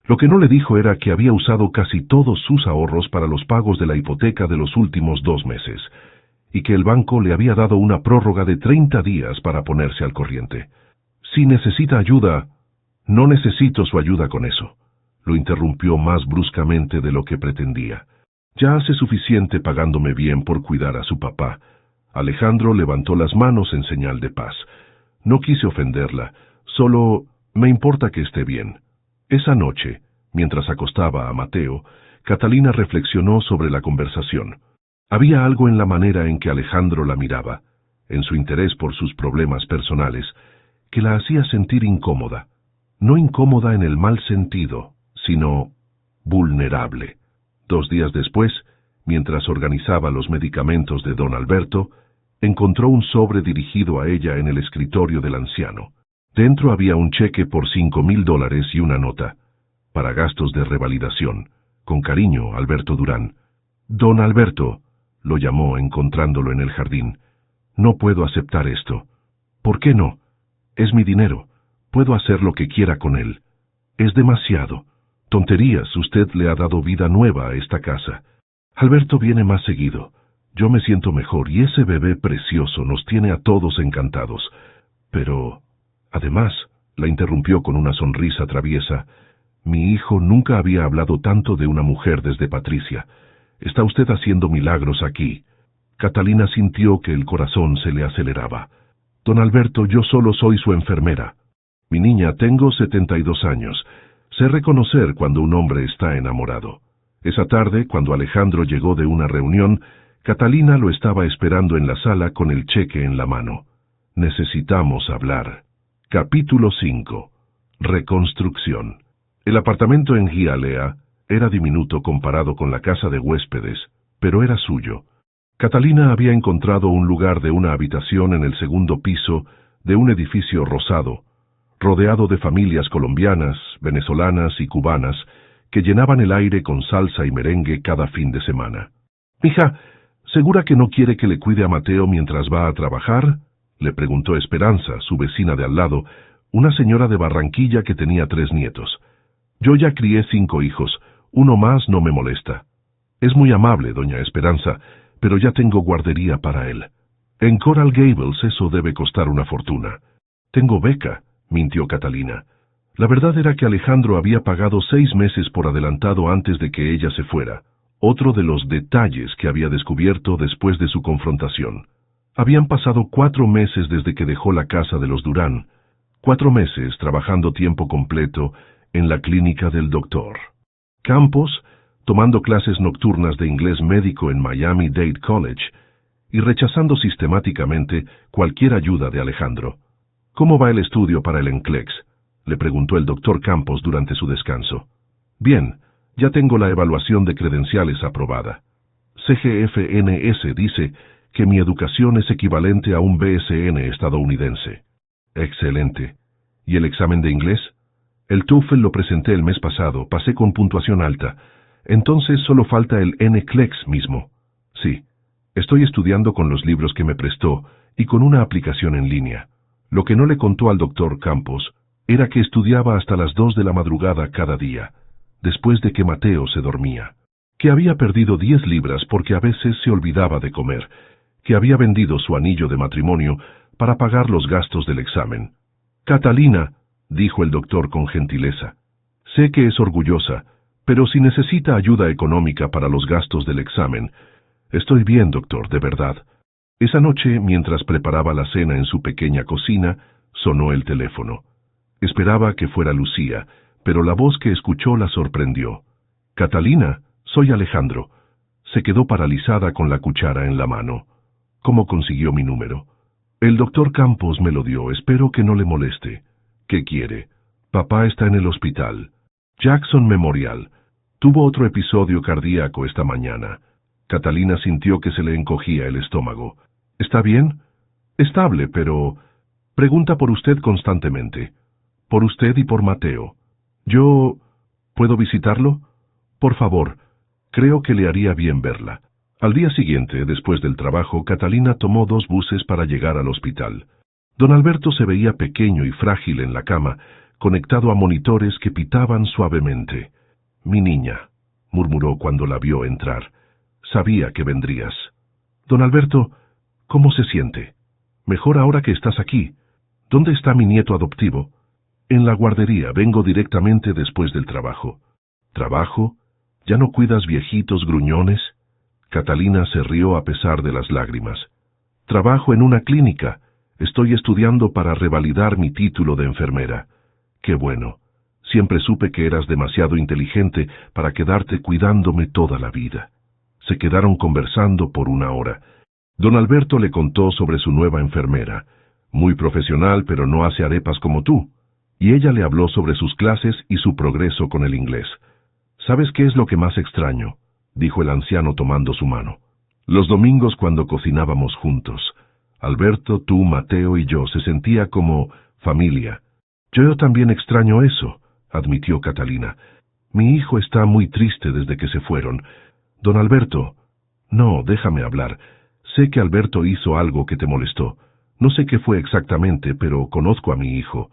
Lo que no le dijo era que había usado casi todos sus ahorros para los pagos de la hipoteca de los últimos 2 meses, y que el banco le había dado una prórroga de 30 días para ponerse al corriente. Si necesita ayuda, no necesito su ayuda con eso. Lo interrumpió más bruscamente de lo que pretendía. Ya hace suficiente pagándome bien por cuidar a su papá. Alejandro levantó las manos en señal de paz. No quise ofenderla, solo me importa que esté bien. Esa noche, mientras acostaba a Mateo, Catalina reflexionó sobre la conversación. Había algo en la manera en que Alejandro la miraba, en su interés por sus problemas personales, que la hacía sentir incómoda. No incómoda en el mal sentido, sino vulnerable. 2 días después, mientras organizaba los medicamentos de don Alberto, encontró un sobre dirigido a ella en el escritorio del anciano. Dentro había un cheque por $5,000 y una nota, para gastos de revalidación. Con cariño, Alberto Durán. Don Alberto, lo llamó encontrándolo en el jardín. No puedo aceptar esto. ¿Por qué no? Es mi dinero. Puedo hacer lo que quiera con él. Es demasiado. Tonterías, usted le ha dado vida nueva a esta casa. Alberto viene más seguido. Yo me siento mejor y ese bebé precioso nos tiene a todos encantados. Pero, además, la interrumpió con una sonrisa traviesa, mi hijo nunca había hablado tanto de una mujer desde Patricia. Está usted haciendo milagros aquí. Catalina sintió que el corazón se le aceleraba. Don Alberto, yo solo soy su enfermera. Mi niña, tengo 72 años. Sé reconocer cuando un hombre está enamorado. Esa tarde, cuando Alejandro llegó de una reunión, Catalina lo estaba esperando en la sala con el cheque en la mano. Necesitamos hablar. Capítulo 5. Reconstrucción. El apartamento en Hialeah era diminuto comparado con la casa de huéspedes, pero era suyo. Catalina había encontrado un lugar de una habitación en el segundo piso de un edificio rosado, rodeado de familias colombianas, venezolanas y cubanas que llenaban el aire con salsa y merengue cada fin de semana. «Mija, ¿segura que no quiere que le cuide a Mateo mientras va a trabajar?», le preguntó Esperanza, su vecina de al lado, una señora de Barranquilla que tenía 3 nietos. Yo ya crié 5 hijos, uno más no me molesta. Es muy amable, doña Esperanza, pero ya tengo guardería para él. En Coral Gables eso debe costar una fortuna. Tengo beca, mintió Catalina. La verdad era que Alejandro había pagado 6 meses por adelantado antes de que ella se fuera, otro de los detalles que había descubierto después de su confrontación. Habían pasado 4 meses desde que dejó la casa de los Durán, 4 meses trabajando tiempo completo en la clínica del doctor Campos, tomando clases nocturnas de inglés médico en Miami-Dade College y rechazando sistemáticamente cualquier ayuda de Alejandro. ¿Cómo va el estudio para el NCLEX?, le preguntó el doctor Campos durante su descanso. Bien, ya tengo la evaluación de credenciales aprobada. CGFNS dice que mi educación es equivalente a un BSN estadounidense. Excelente. ¿Y el examen de inglés? El TOEFL lo presenté el mes pasado, pasé con puntuación alta. Entonces solo falta el NCLEX mismo. Sí, estoy estudiando con los libros que me prestó y con una aplicación en línea. Lo que no le contó al doctor Campos era que estudiaba hasta las 2 de la madrugada cada día, después de que Mateo se dormía, que había perdido 10 libras porque a veces se olvidaba de comer, que había vendido su anillo de matrimonio para pagar los gastos del examen. Catalina, dijo el doctor con gentileza, sé que es orgullosa, pero si necesita ayuda económica para los gastos del examen, estoy bien, doctor, de verdad. Esa noche, mientras preparaba la cena en su pequeña cocina, sonó el teléfono. Esperaba que fuera Lucía, pero la voz que escuchó la sorprendió. Catalina, soy Alejandro. Se quedó paralizada con la cuchara en la mano. ¿Cómo consiguió mi número? El doctor Campos me lo dio, espero que no le moleste. ¿Qué quiere? Papá está en el hospital. Jackson Memorial. Tuvo otro episodio cardíaco esta mañana. Catalina sintió que se le encogía el estómago. ¿Está bien? Estable, pero... Pregunta por usted constantemente. Por usted y por Mateo. Yo... ¿Puedo visitarlo? Por favor, creo que le haría bien verla. Al día siguiente, después del trabajo, Catalina tomó 2 buses para llegar al hospital. Don Alberto se veía pequeño y frágil en la cama, conectado a monitores que pitaban suavemente. «Mi niña», murmuró cuando la vio entrar. «Sabía que vendrías». «Don Alberto, ¿cómo se siente? Mejor ahora que estás aquí. ¿Dónde está mi nieto adoptivo?» «En la guardería, vengo directamente después del trabajo». «¿Trabajo? ¿Ya no cuidas viejitos gruñones?» Catalina se rió a pesar de las lágrimas. «Trabajo en una clínica. Estoy estudiando para revalidar mi título de enfermera». «Qué bueno. Siempre supe que eras demasiado inteligente para quedarte cuidándome toda la vida». Se quedaron conversando por 1 hora. Don Alberto le contó sobre su nueva enfermera. «Muy profesional, pero no hace arepas como tú». Y ella le habló sobre sus clases y su progreso con el inglés. «¿Sabes qué es lo que más extraño?», dijo el anciano tomando su mano. «Los domingos cuando cocinábamos juntos. Alberto, tú, Mateo y yo, se sentía como familia». «Yo también extraño eso», admitió Catalina. «Mi hijo está muy triste desde que se fueron. Don Alberto...» «No, déjame hablar. Sé que Alberto hizo algo que te molestó. No sé qué fue exactamente, pero conozco a mi hijo.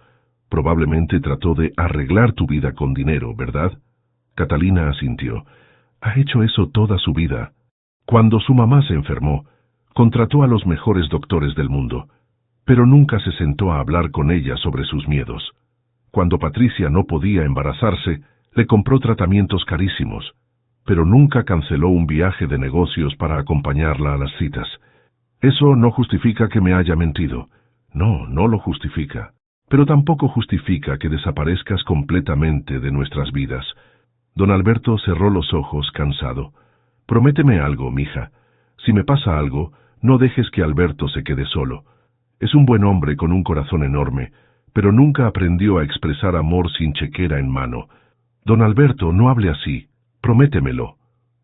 Probablemente trató de arreglar tu vida con dinero, ¿verdad?» Catalina asintió. «Ha hecho eso toda su vida. Cuando su mamá se enfermó, contrató a los mejores doctores del mundo, pero nunca se sentó a hablar con ella sobre sus miedos. Cuando Patricia no podía embarazarse, le compró tratamientos carísimos, pero nunca canceló un viaje de negocios para acompañarla a las citas. Eso no justifica que me haya mentido. No, no lo justifica. Pero tampoco justifica que desaparezcas completamente de nuestras vidas». Don Alberto cerró los ojos, cansado. «Prométeme algo, mija. Si me pasa algo, no dejes que Alberto se quede solo. Es un buen hombre con un corazón enorme, pero nunca aprendió a expresar amor sin chequera en mano. Don Alberto, no hable así. Prométemelo».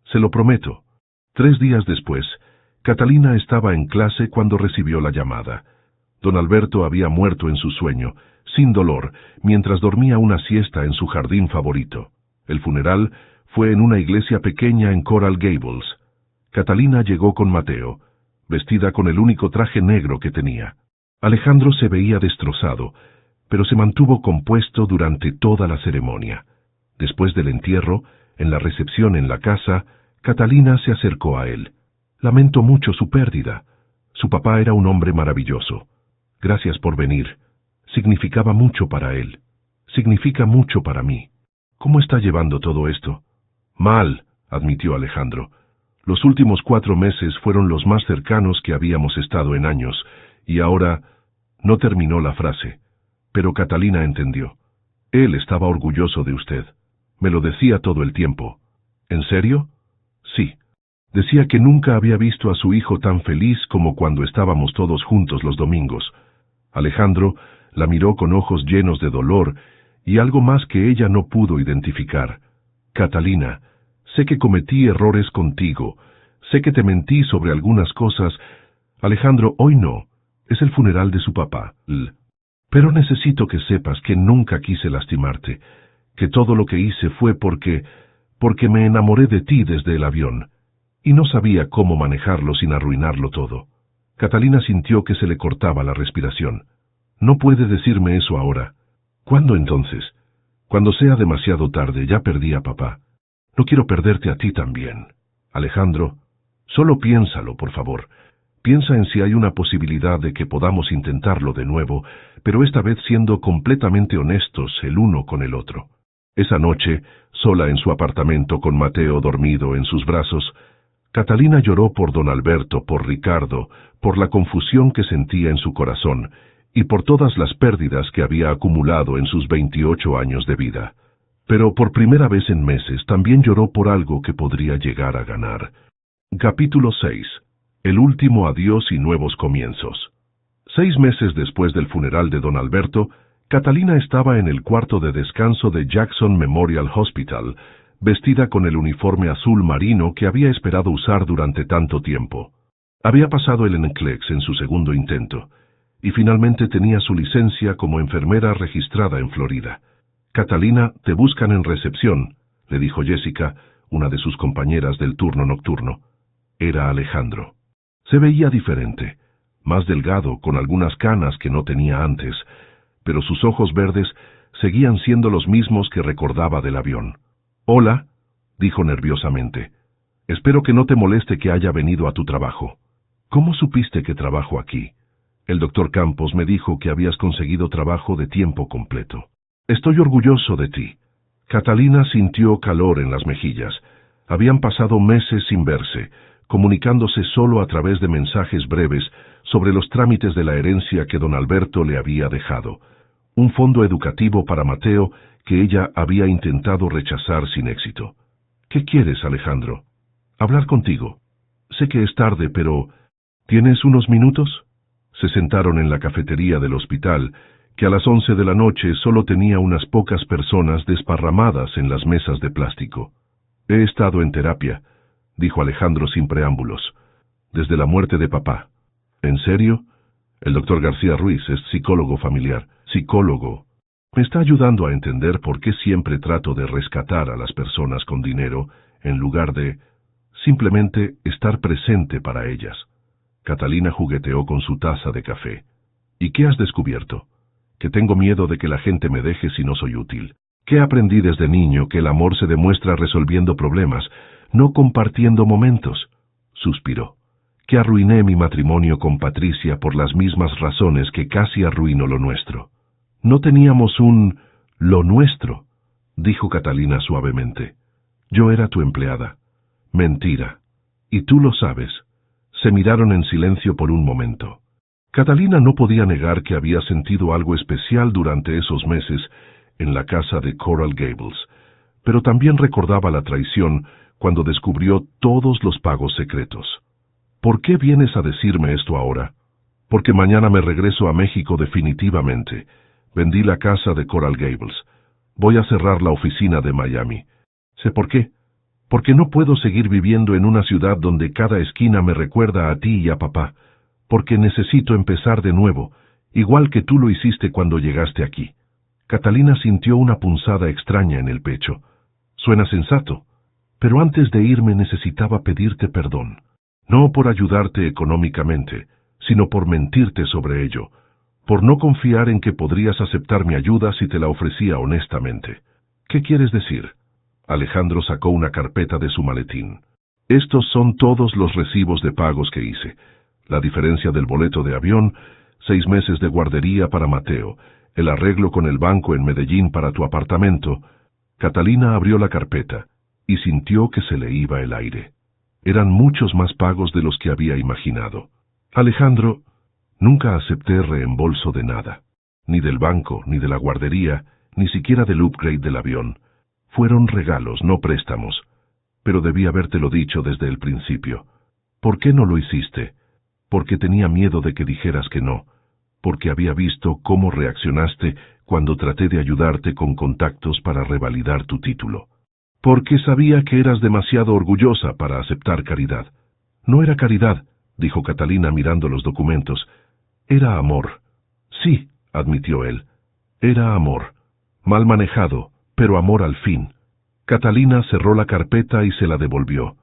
«Se lo prometo». 3 días después, Catalina estaba en clase cuando recibió la llamada. Don Alberto había muerto en su sueño, sin dolor, mientras dormía una siesta en su jardín favorito. El funeral fue en una iglesia pequeña en Coral Gables. Catalina llegó con Mateo, vestida con el único traje negro que tenía. Alejandro se veía destrozado, pero se mantuvo compuesto durante toda la ceremonia. Después del entierro, en la recepción en la casa, Catalina se acercó a él. Lamento mucho su pérdida. Su papá era un hombre maravilloso. Gracias por venir. Significaba mucho para él. Significa mucho para mí. ¿Cómo está llevando todo esto? Mal, admitió Alejandro. Los últimos 4 meses fueron los más cercanos que habíamos estado en años, y ahora... No terminó la frase, pero Catalina entendió. Él estaba orgulloso de usted. Me lo decía todo el tiempo. ¿En serio? Sí. Decía que nunca había visto a su hijo tan feliz como cuando estábamos todos juntos los domingos. Alejandro la miró con ojos llenos de dolor y algo más que ella no pudo identificar. Catalina, sé que cometí errores contigo, sé que te mentí sobre algunas cosas. Alejandro, hoy no. Es el funeral de su papá. Pero necesito que sepas que nunca quise lastimarte, que todo lo que hice fue porque me enamoré de ti desde el avión, y no sabía cómo manejarlo sin arruinarlo todo. Catalina sintió que se le cortaba la respiración. No puede decirme eso ahora. ¿Cuándo entonces? Cuando sea demasiado tarde, ya perdí a papá. No quiero perderte a ti también. Alejandro, solo piénsalo, por favor. Piensa en si hay una posibilidad de que podamos intentarlo de nuevo, pero esta vez siendo completamente honestos el uno con el otro. Esa noche, sola en su apartamento con Mateo dormido en sus brazos, Catalina lloró por don Alberto, por Ricardo, por la confusión que sentía en su corazón y por todas las pérdidas que había acumulado en sus 28 años de vida. Pero por primera vez en meses también lloró por algo que podría llegar a ganar. Capítulo 6. El último adiós y nuevos comienzos. 6 meses después del funeral de don Alberto, Catalina estaba en el cuarto de descanso de Jackson Memorial Hospital, vestida con el uniforme azul marino que había esperado usar durante tanto tiempo. Había pasado el NCLEX en su segundo intento, y finalmente tenía su licencia como enfermera registrada en Florida. Catalina, te buscan en recepción, le dijo Jessica, una de sus compañeras del turno nocturno. Era Alejandro. Se veía diferente, más delgado, con algunas canas que no tenía antes, pero sus ojos verdes seguían siendo los mismos que recordaba del avión. «Hola», dijo nerviosamente. «Espero que no te moleste que haya venido a tu trabajo». «¿Cómo supiste que trabajo aquí?» «El doctor Campos me dijo que habías conseguido trabajo de tiempo completo». «Estoy orgulloso de ti». Catalina sintió calor en las mejillas. Habían pasado meses sin verse, comunicándose solo a través de mensajes breves sobre los trámites de la herencia que don Alberto le había dejado, un fondo educativo para Mateo que ella había intentado rechazar sin éxito. «¿Qué quieres, Alejandro?» «Hablar contigo. Sé que es tarde, pero... ¿tienes unos minutos?» Se sentaron en la cafetería del hospital, que a las 11 de la noche solo tenía unas pocas personas desparramadas en las mesas de plástico. «He estado en terapia», dijo Alejandro sin preámbulos, «desde la muerte de papá». «¿En serio?» El doctor García Ruiz es psicólogo familiar. «Psicólogo. Me está ayudando a entender por qué siempre trato de rescatar a las personas con dinero en lugar de simplemente estar presente para ellas». Catalina jugueteó con su taza de café. «¿Y qué has descubierto?» «Que tengo miedo de que la gente me deje si no soy útil. Que aprendí desde niño que el amor se demuestra resolviendo problemas, no compartiendo momentos». Suspiró. «Que arruiné mi matrimonio con Patricia por las mismas razones que casi arruinó lo nuestro». «No teníamos lo nuestro», dijo Catalina suavemente. «Yo era tu empleada». «Mentira. Y tú lo sabes». Se miraron en silencio por un momento. Catalina no podía negar que había sentido algo especial durante esos meses en la casa de Coral Gables, pero también recordaba la traición cuando descubrió todos los pagos secretos. «¿Por qué vienes a decirme esto ahora?» «Porque mañana me regreso a México definitivamente. Vendí la casa de Coral Gables. Voy a cerrar la oficina de Miami. ¿Sé por qué? Porque no puedo seguir viviendo en una ciudad donde cada esquina me recuerda a ti y a papá. Porque necesito empezar de nuevo, igual que tú lo hiciste cuando llegaste aquí». Catalina sintió una punzada extraña en el pecho. «Suena sensato, pero antes de irme necesitaba pedirte perdón. No por ayudarte económicamente, sino por mentirte sobre ello, por no confiar en que podrías aceptar mi ayuda si te la ofrecía honestamente. ¿Qué quieres decir? Alejandro sacó una carpeta de su maletín. Estos son todos los recibos de pagos que hice. La diferencia del boleto de avión, 6 meses de guardería para Mateo, el arreglo con el banco en Medellín para tu apartamento. Catalina abrió la carpeta y sintió que se le iba el aire. Eran muchos más pagos de los que había imaginado. Alejandro, nunca acepté reembolso de nada. Ni del banco, ni de la guardería, ni siquiera del upgrade del avión. Fueron regalos, no préstamos. Pero debí habértelo dicho desde el principio. ¿Por qué no lo hiciste? Porque tenía miedo de que dijeras que no. Porque había visto cómo reaccionaste cuando traté de ayudarte con contactos para revalidar tu título. Porque sabía que eras demasiado orgullosa para aceptar caridad. No era caridad, dijo Catalina mirando los documentos. Era amor. Sí, admitió él. Era amor. Mal manejado, pero amor al fin. Catalina cerró la carpeta y se la devolvió.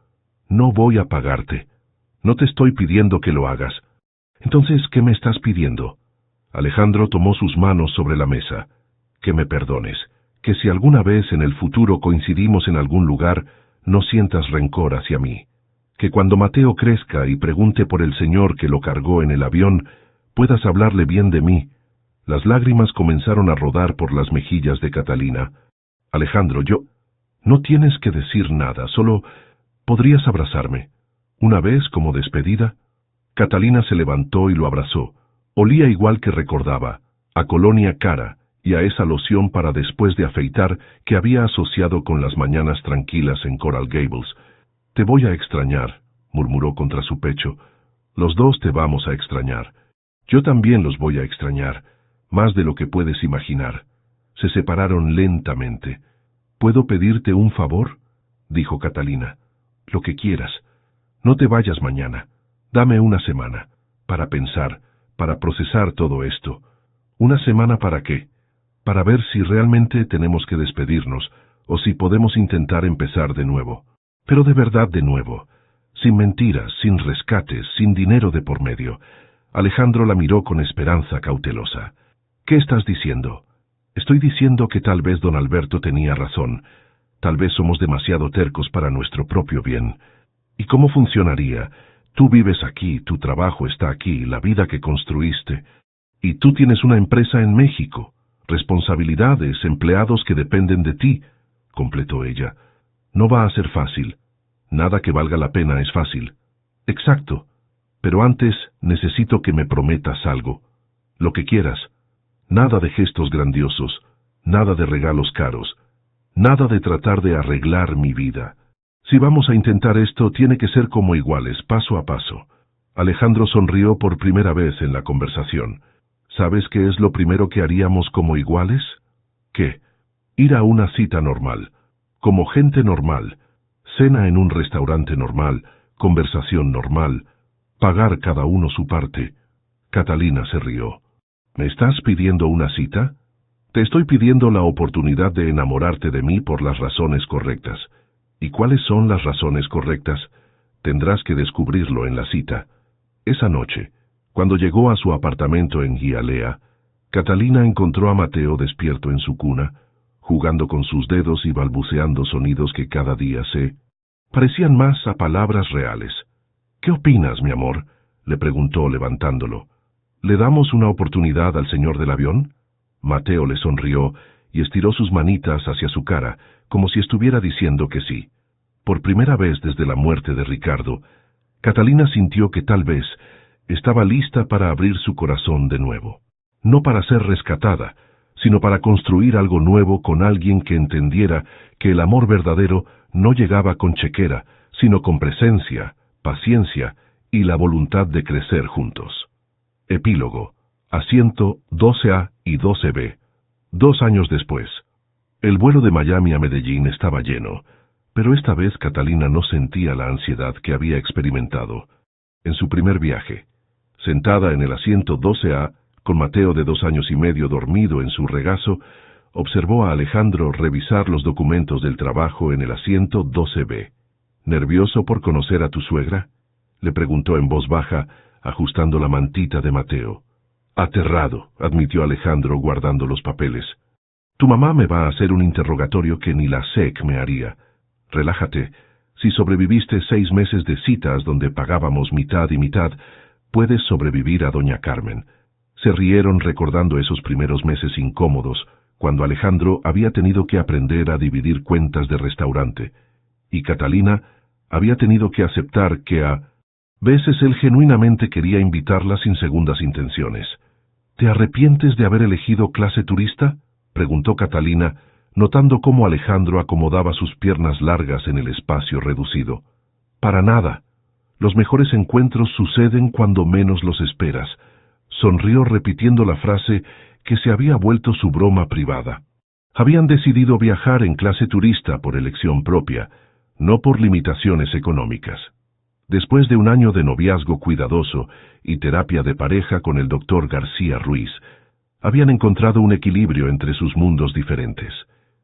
No voy a pagarte. No te estoy pidiendo que lo hagas. Entonces, ¿qué me estás pidiendo? Alejandro tomó sus manos sobre la mesa. Que me perdones. Que si alguna vez en el futuro coincidimos en algún lugar, no sientas rencor hacia mí. Que cuando Mateo crezca y pregunte por el señor que lo cargó en el avión, puedas hablarle bien de mí. Las lágrimas comenzaron a rodar por las mejillas de Catalina. Alejandro, no tienes que decir nada, solo podrías abrazarme. Una vez, como despedida. Catalina se levantó y lo abrazó. Olía igual que recordaba, a colonia cara y a esa loción para después de afeitar que había asociado con las mañanas tranquilas en Coral Gables. Te voy a extrañar, murmuró contra su pecho. Los dos te vamos a extrañar. Yo también los voy a extrañar, más de lo que puedes imaginar. Se separaron lentamente. ¿Puedo pedirte un favor? Dijo Catalina. Lo que quieras. No te vayas mañana. Dame una semana, para pensar, para procesar todo esto. ¿Una semana para qué? Para ver si realmente tenemos que despedirnos, o si podemos intentar empezar de nuevo. Pero de verdad de nuevo. Sin mentiras, sin rescates, sin dinero de por medio. Alejandro la miró con esperanza cautelosa. ¿Qué estás diciendo? Estoy diciendo que tal vez don Alberto tenía razón. Tal vez somos demasiado tercos para nuestro propio bien. ¿Y cómo funcionaría? Tú vives aquí, tu trabajo está aquí, la vida que construiste. Y tú tienes una empresa en México, responsabilidades, empleados que dependen de ti, completó ella. No va a ser fácil. Nada que valga la pena es fácil. Exacto. Pero antes necesito que me prometas algo. Lo que quieras. Nada de gestos grandiosos, nada de regalos caros, nada de tratar de arreglar mi vida. Si vamos a intentar esto, tiene que ser como iguales, paso a paso. Alejandro sonrió por primera vez en la conversación. ¿Sabes qué es lo primero que haríamos como iguales? ¿Qué? Ir a una cita normal, como gente normal, cena en un restaurante normal, conversación normal, pagar cada uno su parte. Catalina se rió. ¿Me estás pidiendo una cita? Te estoy pidiendo la oportunidad de enamorarte de mí por las razones correctas. ¿Y cuáles son las razones correctas? Tendrás que descubrirlo en la cita. Esa noche, cuando llegó a su apartamento en Hialeah, Catalina encontró a Mateo despierto en su cuna, jugando con sus dedos y balbuceando sonidos que cada día se parecían más a palabras reales. ¿Qué opinas, mi amor?, le preguntó levantándolo. ¿Le damos una oportunidad al señor del avión? Mateo le sonrió y estiró sus manitas hacia su cara, como si estuviera diciendo que sí. Por primera vez desde la muerte de Ricardo, Catalina sintió que tal vez estaba lista para abrir su corazón de nuevo. No para ser rescatada, sino para construir algo nuevo con alguien que entendiera que el amor verdadero no llegaba con chequera, sino con presencia, paciencia y la voluntad de crecer juntos. Epílogo. Asiento 12A y 12B. 2 años después. El vuelo de Miami a Medellín estaba lleno, pero esta vez Catalina no sentía la ansiedad que había experimentado en su primer viaje. Sentada en el asiento 12A, con Mateo de 2 años y medio dormido en su regazo, observó a Alejandro revisar los documentos del trabajo en el asiento 12B. ¿Nervioso por conocer a tu suegra?, le preguntó en voz baja, ajustando la mantita de Mateo. Aterrado, admitió Alejandro guardando los papeles. Tu mamá me va a hacer un interrogatorio que ni la SEC me haría. Relájate. Si sobreviviste 6 meses de citas donde pagábamos mitad y mitad, puedes sobrevivir a doña Carmen. Se rieron recordando esos primeros meses incómodos, cuando Alejandro había tenido que aprender a dividir cuentas de restaurante, y Catalina había tenido que aceptar que a veces él genuinamente quería invitarla sin segundas intenciones. ¿Te arrepientes de haber elegido clase turista?, preguntó Catalina, notando cómo Alejandro acomodaba sus piernas largas en el espacio reducido. Para nada. Los mejores encuentros suceden cuando menos los esperas. Sonrió repitiendo la frase que se había vuelto su broma privada. Habían decidido viajar en clase turista por elección propia, no por limitaciones económicas. Después de un año de noviazgo cuidadoso y terapia de pareja con el doctor García Ruiz, habían encontrado un equilibrio entre sus mundos diferentes.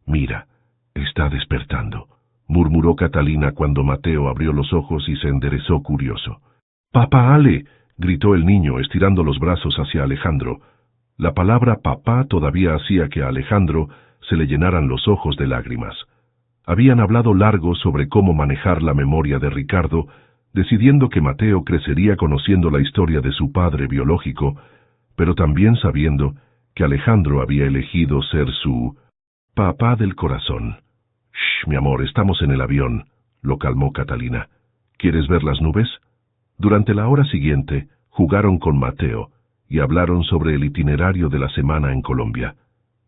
Mira, está despertando, murmuró Catalina cuando Mateo abrió los ojos y se enderezó curioso. «¡Papá Ale!», gritó el niño estirando los brazos hacia Alejandro. La palabra papá todavía hacía que a Alejandro se le llenaran los ojos de lágrimas. Habían hablado largo sobre cómo manejar la memoria de Ricardo, decidiendo que Mateo crecería conociendo la historia de su padre biológico, pero también sabiendo que Alejandro había elegido ser su papá del corazón. «Shh, mi amor, estamos en el avión», lo calmó Catalina. «¿Quieres ver las nubes?». Durante la hora siguiente, jugaron con Mateo y hablaron sobre el itinerario de la semana en Colombia.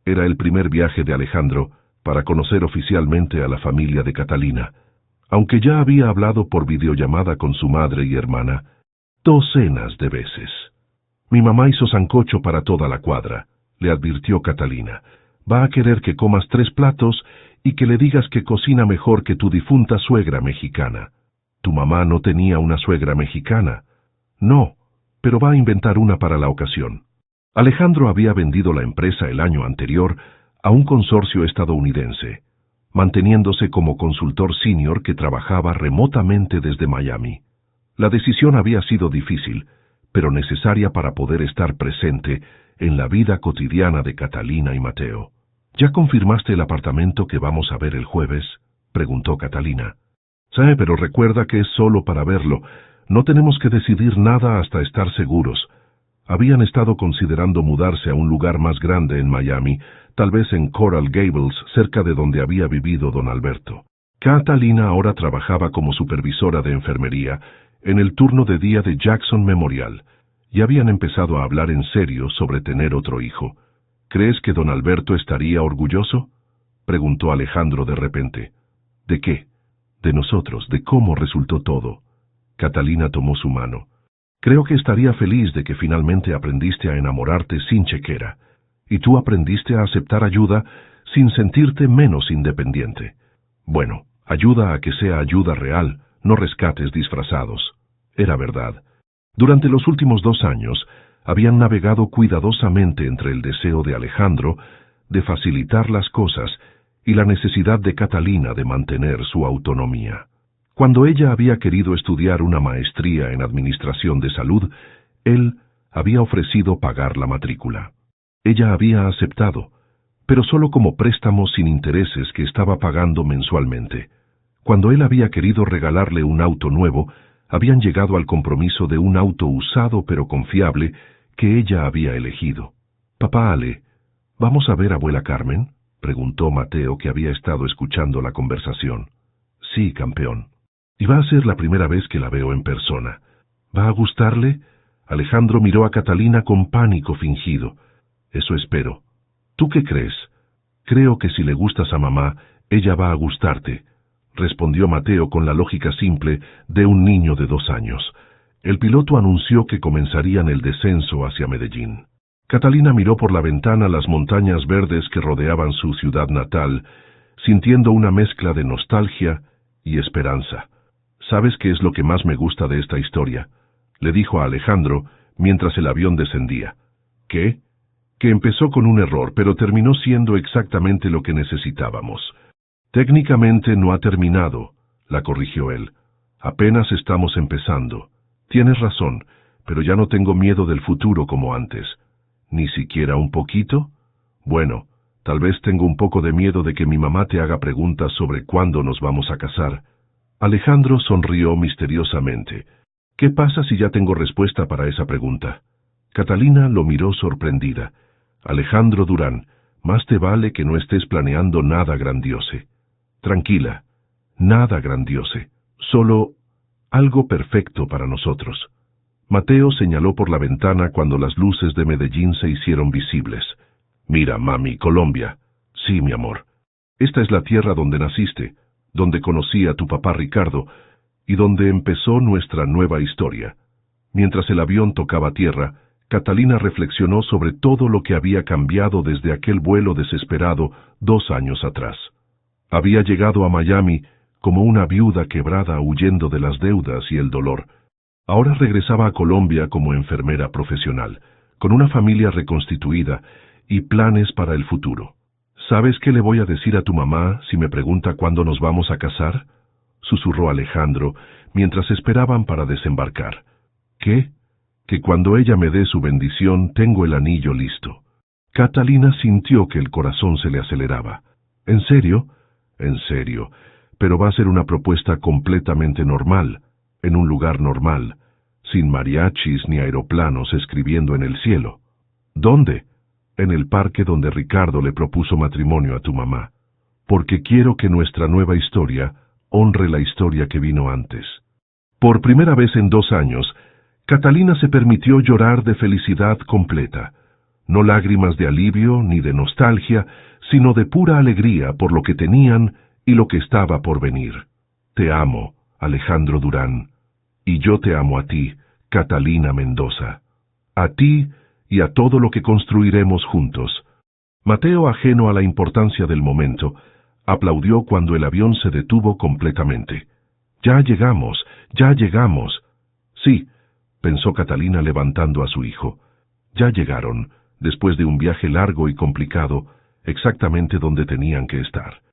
Era el primer viaje de Alejandro para conocer oficialmente a la familia de Catalina, aunque ya había hablado por videollamada con su madre y hermana docenas de veces. «Mi mamá hizo sancocho para toda la cuadra», le advirtió Catalina. «Va a querer que comas 3 platos y que le digas que cocina mejor que tu difunta suegra mexicana». «¿Tu mamá no tenía una suegra mexicana?». «No, pero va a inventar una para la ocasión». Alejandro había vendido la empresa el año anterior a un consorcio estadounidense, manteniéndose como consultor senior que trabajaba remotamente desde Miami. La decisión había sido difícil, pero necesaria para poder estar presente en la vida cotidiana de Catalina y Mateo. «¿Ya confirmaste el apartamento que vamos a ver el jueves?», preguntó Catalina. «Sí, pero recuerda que es solo para verlo. No tenemos que decidir nada hasta estar seguros». Habían estado considerando mudarse a un lugar más grande en Miami, tal vez en Coral Gables, cerca de donde había vivido don Alberto. Catalina ahora trabajaba como supervisora de enfermería en el turno de día de Jackson Memorial, y habían empezado a hablar en serio sobre tener otro hijo. «¿Crees que don Alberto estaría orgulloso?», preguntó Alejandro de repente. «¿De qué?». «De nosotros, de cómo resultó todo». Catalina tomó su mano. «Creo que estaría feliz de que finalmente aprendiste a enamorarte sin chequera, y tú aprendiste a aceptar ayuda sin sentirte menos independiente. Bueno, ayuda a que sea ayuda real, no rescates disfrazados». Era verdad. Durante los últimos 2 años, habían navegado cuidadosamente entre el deseo de Alejandro de facilitar las cosas y la necesidad de Catalina de mantener su autonomía. Cuando ella había querido estudiar una maestría en administración de salud, él había ofrecido pagar la matrícula. Ella había aceptado, pero solo como préstamo sin intereses que estaba pagando mensualmente. Cuando él había querido regalarle un auto nuevo, habían llegado al compromiso de un auto usado pero confiable que ella había elegido. «Papá Ale, ¿vamos a ver a abuela Carmen?», preguntó Mateo, que había estado escuchando la conversación. «Sí, campeón. Y va a ser la primera vez que la veo en persona. ¿Va a gustarle?». Alejandro miró a Catalina con pánico fingido. «Eso espero. ¿Tú qué crees?». «Creo que si le gustas a mamá, ella va a gustarte», respondió Mateo con la lógica simple de un niño de 2 años. El piloto anunció que comenzarían el descenso hacia Medellín. Catalina miró por la ventana las montañas verdes que rodeaban su ciudad natal, sintiendo una mezcla de nostalgia y esperanza. «¿Sabes qué es lo que más me gusta de esta historia?», le dijo a Alejandro mientras el avión descendía. «¿Qué?». «Que empezó con un error, pero terminó siendo exactamente lo que necesitábamos». «Técnicamente no ha terminado», la corrigió él. «Apenas estamos empezando. Tienes razón, pero ya no tengo miedo del futuro como antes. ¿Ni siquiera un poquito? Bueno, tal vez tengo un poco de miedo de que mi mamá te haga preguntas sobre cuándo nos vamos a casar. Alejandro sonrió misteriosamente. ¿Qué pasa si ya tengo respuesta para esa pregunta? Catalina lo miró sorprendida. Alejandro Durán, más te vale que no estés planeando nada grandiose. Tranquila, nada grandiose, solo algo perfecto para nosotros. Mateo señaló por la ventana cuando las luces de Medellín se hicieron visibles. Mira, mami, Colombia. Sí, mi amor. Esta es la tierra donde naciste, donde conocí a tu papá Ricardo, y donde empezó nuestra nueva historia. Mientras el avión tocaba tierra, Catalina reflexionó sobre todo lo que había cambiado desde aquel vuelo desesperado 2 años atrás. Había llegado a Miami como una viuda quebrada huyendo de las deudas y el dolor. Ahora regresaba a Colombia como enfermera profesional, con una familia reconstituida y planes para el futuro. ¿Sabes qué le voy a decir a tu mamá si me pregunta cuándo nos vamos a casar?, susurró Alejandro mientras esperaban para desembarcar. ¿Qué? Que cuando ella me dé su bendición tengo el anillo listo. Catalina sintió que el corazón se le aceleraba. ¿En serio? En serio, pero va a ser una propuesta completamente normal, en un lugar normal, sin mariachis ni aeroplanos escribiendo en el cielo. ¿Dónde? En el parque donde Ricardo le propuso matrimonio a tu mamá, porque quiero que nuestra nueva historia honre la historia que vino antes. Por primera vez en 2 años, Catalina se permitió llorar de felicidad completa, no lágrimas de alivio ni de nostalgia, sino de pura alegría por lo que tenían y lo que estaba por venir. Te amo, Alejandro Durán, y yo te amo a ti, Catalina Mendoza. A ti y a todo lo que construiremos juntos. Mateo, ajeno a la importancia del momento, aplaudió cuando el avión se detuvo completamente. «Ya llegamos, ya llegamos». «Sí», pensó Catalina levantando a su hijo. Ya llegaron, después de un viaje largo y complicado, exactamente donde tenían que estar.